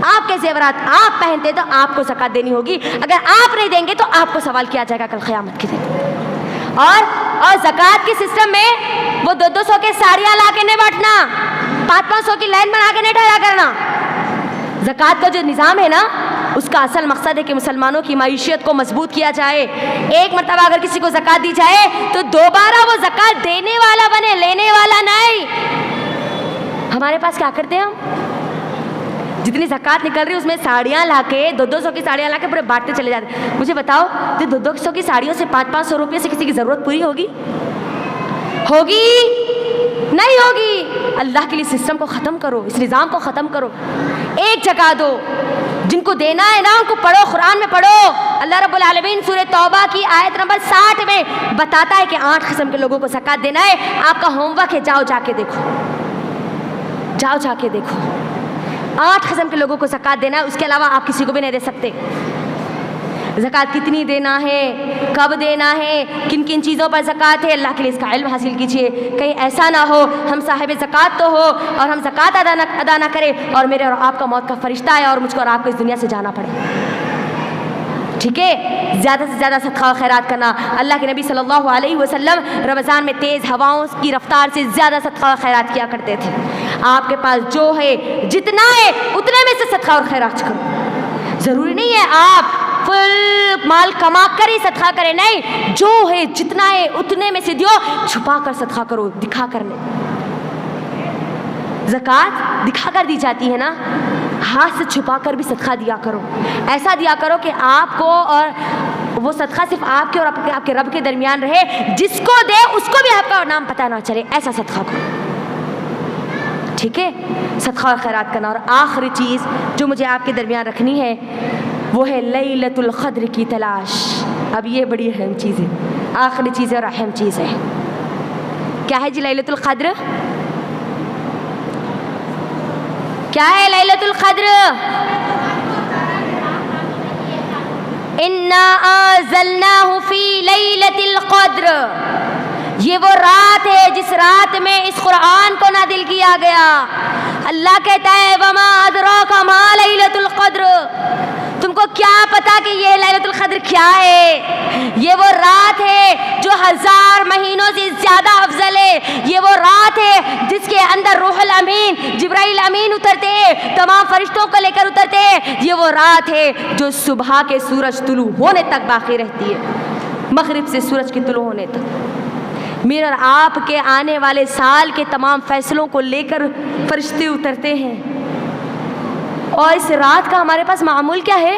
Speaker 1: آپ کے زیورات آپ پہنتے تو آپ کو زکات دینی ہوگی، اگر آپ نہیں دیں گے تو آپ کو سوال کیا جائے گا کل قیامت کے دن۔ اور زکات کے سسٹم میں وہ 200 کے ساڑیاں لا کے نہیں بانٹنا، 500 کی لائن بنا کے نہیں ٹھہرا کرنا۔ زکات کا جو نظام ہے نا، اس کا اصل مقصد ہے کہ مسلمانوں کی معیشت کو مضبوط کیا جائے۔ ایک مرتبہ اگر کسی کو زکات دی جائے تو دوبارہ وہ زکات دینے والا بنے، لینے والا نہیں۔ ہمارے پاس کیا کرتے ہیں ہم؟ جتنی زکات نکل رہی ہے اس میں ساڑیاں لا کے 200 کی ساڑیاں لا کے پورے بانٹتے چلے جاتے ہیں۔ مجھے بتاؤ، 200 کی ساڑیوں سے 500 روپے سے کسی کی ضرورت پوری ہوگی؟ نہیں ہوگی۔ اللہ کے لیے سسٹم کو ختم کرو، اس نظام کو ختم کرو، ایک جگہ دو، جن کو دینا ہے نا ان کو پڑھو، قرآن میں پڑھو۔ اللہ رب العالمین سورہ توبہ کی آیت نمبر 60 میں بتاتا ہے کہ 8 قسم کے لوگوں کو زکات دینا ہے۔ آپ کا ہوم ورک ہے، جاؤ جا کے دیکھو، جاؤ جا کے دیکھو، 8 قسم کے لوگوں کو زکات دینا ہے، اس کے علاوہ آپ کسی کو بھی نہیں دے سکتے۔ زکات کتنی دینا ہے، کب دینا ہے، کن کن چیزوں پر زکات ہے، اللہ کے لیے اس کا علم حاصل کیجیے، کہیں ایسا نہ ہو ہم صاحب زکات تو ہو اور ہم زکات ادا نہ کریں اور میرے اور آپ کا موت کا فرشتہ ہے اور مجھ کو اور آپ کو اس دنیا سے جانا پڑے۔ ٹھیک ہے، زیادہ سے زیادہ صدقہ و خیرات کرنا۔ اللہ کے نبی صلی اللہ علیہ وسلم رمضان میں تیز ہواؤں کی رفتار سے زیادہ صدقہ و خیرات کیا کرتے تھے۔ آپ کے پاس جو ہے، جتنا ہے اتنے میں سے صدقہ اور خیرات کرو۔ ضروری نہیں ہے آپ فل مال کما کر ہی صدقہ کرے، نہیں، جو ہے جتنا ہے اتنے میں سے دیو، چھپا کر صدقہ کرو، دکھا کر نہیں۔ زکات دکھا کر دی جاتی ہے نا، ہاتھ سے چھپا کر بھی صدقہ دیا کرو، ایسا دیا کرو کہ آپ کو اور وہ صدقہ صرف آپ کے اور آپ کے رب کے درمیان رہے، جس کو دے اس کو بھی آپ کا نام پتہ نہ چلے، ایسا صدقہ کرو۔ ٹھیک ہے، صدقہ اور خیرات کرنا۔ اور آخری چیز جو مجھے آپ کے درمیان رکھنی ہے وہ ہے لیلۃ القدر کی تلاش۔ اب یہ بڑی اہم چیز ہے، آخری چیز اور اہم چیز ہے۔ کیا ہے جی لیلۃ القدر؟ کیا ہے لیلۃ القدر؟ انا انزلناہ فی لیلۃ القدر، یہ وہ رات ہے جس رات میں اس قرآن کو نازل کیا گیا۔ اللہ کہتا ہے وما ادراک ما لیلۃ القدر، تم کو کیا پتا کہ یہ لیلۃ القدر کیا ہے؟ یہ وہ رات ہے جو 1000 مہینوں سے زیادہ افضل ہے۔ یہ وہ رات ہے جس کے اندر روح الامین جبرائیل امین اترتے ہیں، تمام فرشتوں کو لے کر اترتے ہیں۔ یہ وہ رات ہے جو صبح کے سورج طلوع ہونے تک باقی رہتی ہے، مغرب سے سورج کے طلوع ہونے تک۔ میرے اور آپ کے آنے والے سال کے تمام فیصلوں کو لے کر فرشتے اترتے ہیں۔ اور اس رات کا ہمارے پاس معمول کیا ہے؟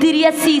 Speaker 1: 83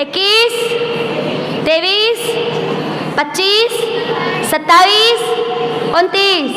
Speaker 1: 21, 23, 25, 27, 29।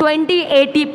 Speaker 1: 20-80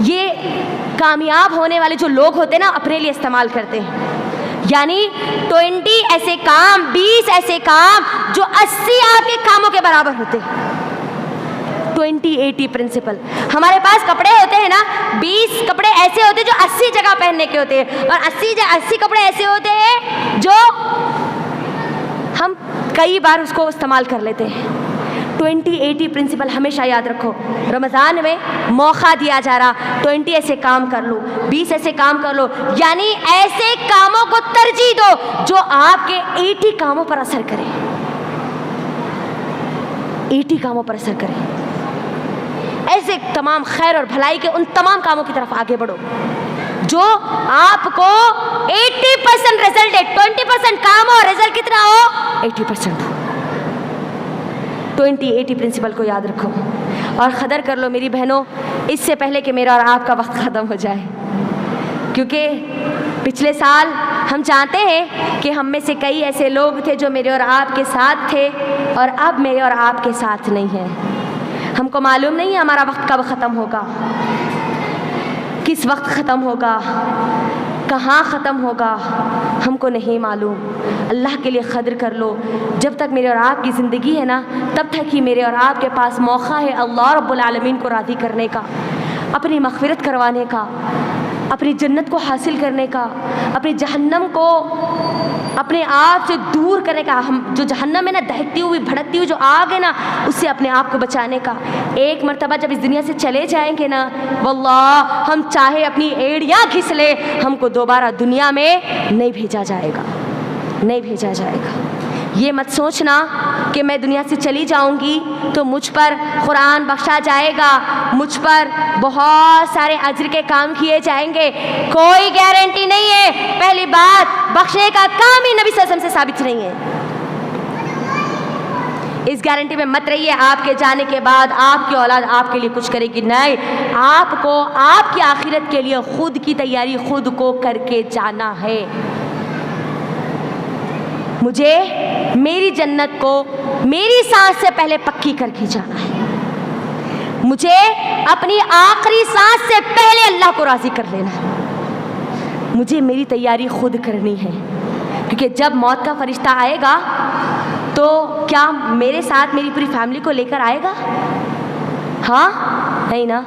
Speaker 1: یہ کامیاب ہونے والے جو لوگ ہوتے ہیں نا اپنے لیے استعمال کرتے ہیں، یعنی 20 ایسے کام، 20 ایسے کام جو 80 آپ کے کاموں کے برابر ہوتے ہیں۔ 20-80 پرنسپل۔ ہمارے پاس کپڑے ہوتے ہیں نا، 20 کپڑے ایسے ہوتے ہیں جو 80 جگہ پہننے کے ہوتے ہیں، اور 80 کپڑے ایسے ہوتے ہیں جو ہم کئی بار اس کو استعمال کر لیتے ہیں۔ 20-80 پرنسپل ہمیشہ یاد رکھو۔ رمضان میں موقع دیا جا رہا، 20 ایسے کام کر لو، 20 ایسے کام کر لو، یعنی ایسے کاموں کو ترجیح دو جو آپ کے 80 کاموں پر اثر کرے، 80 کاموں پر اثر کرے۔ ایسے تمام خیر اور بھلائی کے ان تمام کاموں کی طرف آگے بڑھو جو آپ کو 80% رزلٹ ہے۔ 20% کام ہو، رزلٹ کتنا ہو؟ 80% ہو۔ 20-80 پرنسپل کو یاد رکھو اور قدر کر لو میری بہنوں، اس سے پہلے کہ میرا اور آپ کا وقت ختم ہو جائے، کیونکہ پچھلے سال ہم جانتے ہیں کہ ہم میں سے کئی ایسے لوگ تھے جو میرے اور آپ کے ساتھ تھے اور اب میرے اور آپ کے ساتھ نہیں ہیں۔ ہم کو معلوم نہیں ہے ہمارا وقت کب ختم ہوگا، کس وقت ختم ہوگا، کہاں ختم ہوگا، ہم کو نہیں معلوم۔ اللہ کے لیے قدر کر لو، جب تک میرے اور آپ کی زندگی ہے نا تب تک ہی میرے اور آپ کے پاس موقع ہے اللہ رب العالمین کو راضی کرنے کا، اپنی مغفرت کروانے کا، اپنی جنت کو حاصل کرنے کا، اپنی جہنم کو اپنے آپ سے دور کرنے کا۔ ہم جو جہنم ہے نا، دہکتی ہوئی بھڑکتی ہوئی جو آگ ہے نا، اس سے اپنے آپ کو بچانے کا۔ ایک مرتبہ جب اس دنیا سے چلے جائیں گے نا، واللہ ہم چاہے اپنی ایڑیاں گھس لے، ہم کو دوبارہ دنیا میں نہیں بھیجا جائے گا، نہیں بھیجا جائے گا۔ یہ مت سوچنا کہ میں دنیا سے چلی جاؤں گی تو مجھ پر قرآن بخشا جائے گا، مجھ پر بہت سارے اجر کے کام کیے جائیں گے، کوئی گارنٹی نہیں ہے۔ پہلی بات، بخشنے کا کام ہی نبی صلی اللہ علیہ وسلم سے ثابت نہیں ہے۔ اس گارنٹی میں مت رہیے آپ کے جانے کے بعد آپ کی اولاد آپ کے لیے کچھ کرے گی، نہیں، آپ کو آپ کی آخرت کے لیے خود کی تیاری خود کو کر کے جانا ہے۔ مجھے میری جنت کو میری سانس سے پہلے پکی کر کے جانا ہے، مجھے اپنی آخری سانس سے پہلے اللہ کو راضی کر لینا ہے، مجھے میری تیاری خود کرنی ہے، کیونکہ جب موت کا فرشتہ آئے گا تو کیا میرے ساتھ میری پوری فیملی کو لے کر آئے گا؟ ہاں نہیں نا،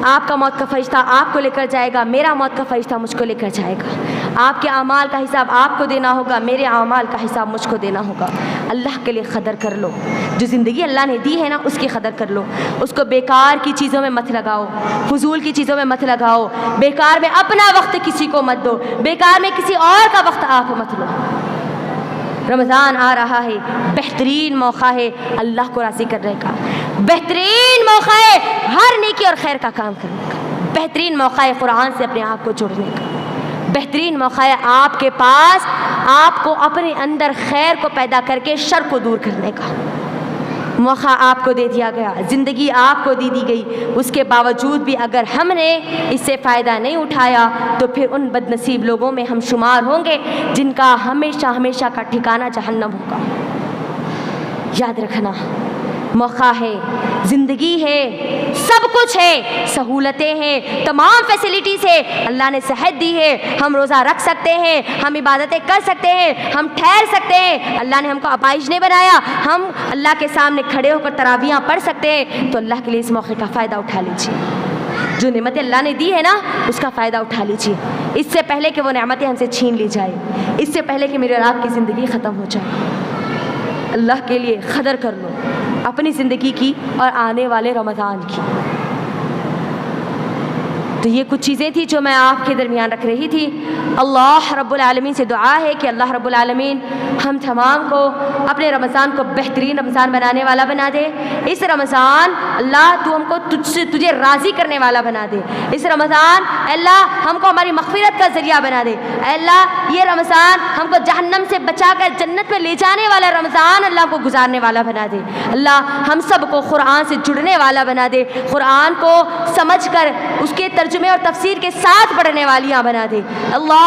Speaker 1: آپ کا موت کا فرشتہ آپ کو لے کر جائے گا، میرا موت کا فرشتہ مجھ کو لے کر جائے گا۔ آپ کے اعمال کا حساب آپ کو دینا ہوگا، میرے اعمال کا حساب مجھ کو دینا ہوگا۔ اللہ کے لیے قدر کر لو، جو زندگی اللہ نے دی ہے نا اس کی قدر کر لو، اس کو بیکار کی چیزوں میں مت لگاؤ، فضول کی چیزوں میں مت لگاؤ، بیکار میں اپنا وقت کسی کو مت دو، بیکار میں کسی اور کا وقت آپ مت لو۔ رمضان آ رہا ہے، بہترین موقع ہے اللہ کو راضی کرنے کا، بہترین موقع ہے ہر نیکی اور خیر کا کام کرنے کا، بہترین موقع ہے قرآن سے اپنے آپ کو جوڑنے کا، بہترین موقع ہے آپ کے پاس آپ کو اپنے اندر خیر کو پیدا کر کے شر کو دور کرنے کا۔ موقع آپ کو دے دیا گیا، زندگی آپ کو دی گئی، اس کے باوجود بھی اگر ہم نے اس سے فائدہ نہیں اٹھایا تو پھر ان بد نصیب لوگوں میں ہم شمار ہوں گے جن کا ہمیشہ ہمیشہ کا ٹھکانہ جہنم ہوگا۔ یاد رکھنا، موقع ہے، زندگی ہے، سب کچھ ہے، سہولتیں ہیں، تمام فیسلٹیز ہے، اللہ نے صحت دی ہے، ہم روزہ رکھ سکتے ہیں، ہم عبادتیں کر سکتے ہیں، ہم ٹھہر سکتے ہیں، اللہ نے ہم کو اپائج نہیں بنایا، ہم اللہ کے سامنے کھڑے ہو کر تراویحاں پڑھ سکتے ہیں، تو اللہ کے لیے اس موقع کا فائدہ اٹھا لیجیے۔ جو نعمتیں اللہ نے دی ہے نا اس کا فائدہ اٹھا لیجیے، اس سے پہلے کہ وہ نعمتیں ہم سے چھین لی جائے، اس سے پہلے کہ میرے اور آپ کی زندگی ختم ہو جائے۔ اللہ کے لیے قدر کر لو اپنی زندگی کی اور آنے والے رمضان کی۔ تو یہ کچھ چیزیں تھیں جو میں آپ کے درمیان رکھ رہی تھی۔ اللہ رب العالمین سے دعا ہے کہ اللہ رب العالمین ہم تمام کو اپنے رمضان کو بہترین رمضان بنانے والا بنا دے۔ اس رمضان اللہ تو ہم کو تجھے راضی کرنے والا بنا دے۔ اس رمضان اللہ ہم کو ہماری مغفرت کا ذریعہ بنا دے۔ اے اللہ یہ رمضان ہم کو جہنم سے بچا کر جنت میں لے جانے والا رمضان اللہ کو گزارنے والا بنا دے۔ اللہ ہم سب کو قرآن سے جڑنے والا بنا دے، قرآن کو سمجھ کر اس کے ترجمے اور تفسیر کے ساتھ پڑھنے والیاں بنا دے۔ اللہ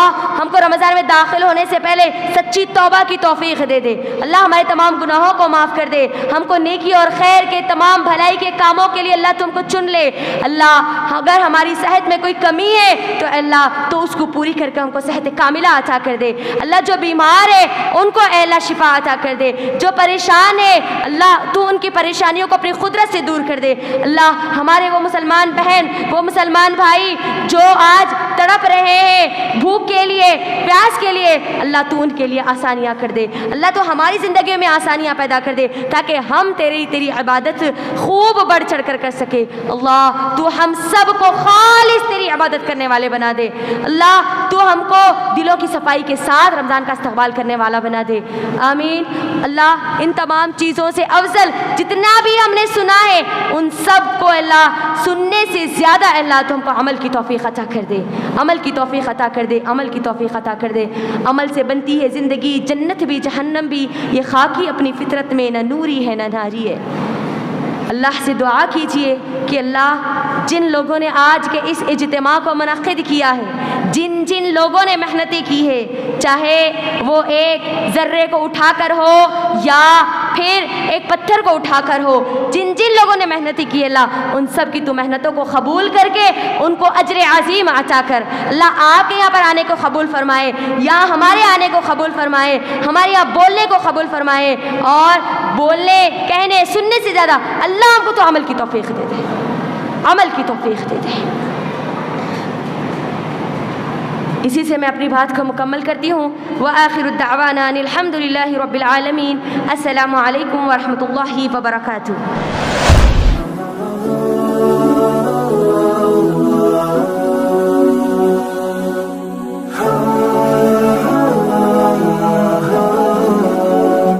Speaker 1: ہم کو رمضان میں داخل ہونے سے پہلے سچی توبہ کی توفیق دے دے اللہ، ہمارے تمام گناہوں کو معاف کر دے، ہم کو نیکی اور خیر کے تمام بھلائی کے کاموں کے لیے اللہ تم کو چن لے اللہ، اگر ہماری صحت میں کوئی کمی ہے تو اللہ تو اس کو پوری کر کے ہم کو صحت کاملہ عطا کر دے اللہ، جو بیمار ہے ان کو اے اللہ شفا عطا کر دے، جو پریشان ہے اللہ تو ان کی پریشانیوں کو اپنی قدرت سے دور کر دے اللہ، ہمارے وہ مسلمان بہن وہ مسلمان بھائی جو آج تڑپ رہے ہیں بھوک کے لیے پیاس کے لیے اللہ تو ان کے لیے آسانیاں کر دے اللہ، تو ہماری زندگی میں آسانیاں پیدا کر دے تاکہ ہم تیری عبادت خوب بڑھ چڑھ کر سکے اللہ، تو ہم سب کو خالص تیری عبادت کرنے والے بنا دے اللہ، تو ہم کو دلوں کی صفائی کے ساتھ رمضان کا استقبال کرنے والا بنا دے آمین اللہ، ان تمام چیزوں سے افضل جتنا بھی ہم نے سنا ہے ان سب کو اللہ سننے سے زیادہ اللہ تو ہم کو عمل کی توفیق عطا کر دے، عمل کی توفیق عطا کر دے، عمل کی توفیق عطا کر دے، عمل سے بنتی ہے زندگی، جنت بھی جہنم بھی، یہ خاکی اپنی فطرت میں نہ نوری ہے نہ ناری ہے۔ اللہ سے دعا کیجئے کہ اللہ جن لوگوں نے آج کے اس اجتماع کو منعقد کیا ہے، جن جن لوگوں نے محنتیں کی ہے، چاہے وہ ایک ذرے کو اٹھا کر ہو یا پھر ایک پتھر کو اٹھا کر ہو، جن جن لوگوں نے محنتیں کی اللہ ان سب کی تو محنتوں کو قبول کر کے ان کو اجر عظیم عطا کر اللہ، آپ کے یہاں پر آنے کو قبول فرمائے یا ہمارے آنے کو قبول فرمائے، ہمارے یہاں بولنے کو قبول فرمائے، اور بولنے کہنے سننے سے زیادہ اللہ ہم کو تو عمل کی توفیق دے دے، عمل کی توفیق دے دے۔ اسی سے میں اپنی بات کو مکمل کرتی ہوں، وآخر الدعوانا الحمد للہ رب العالمین، السلام علیکم ورحمۃ اللہ وبرکاتہ۔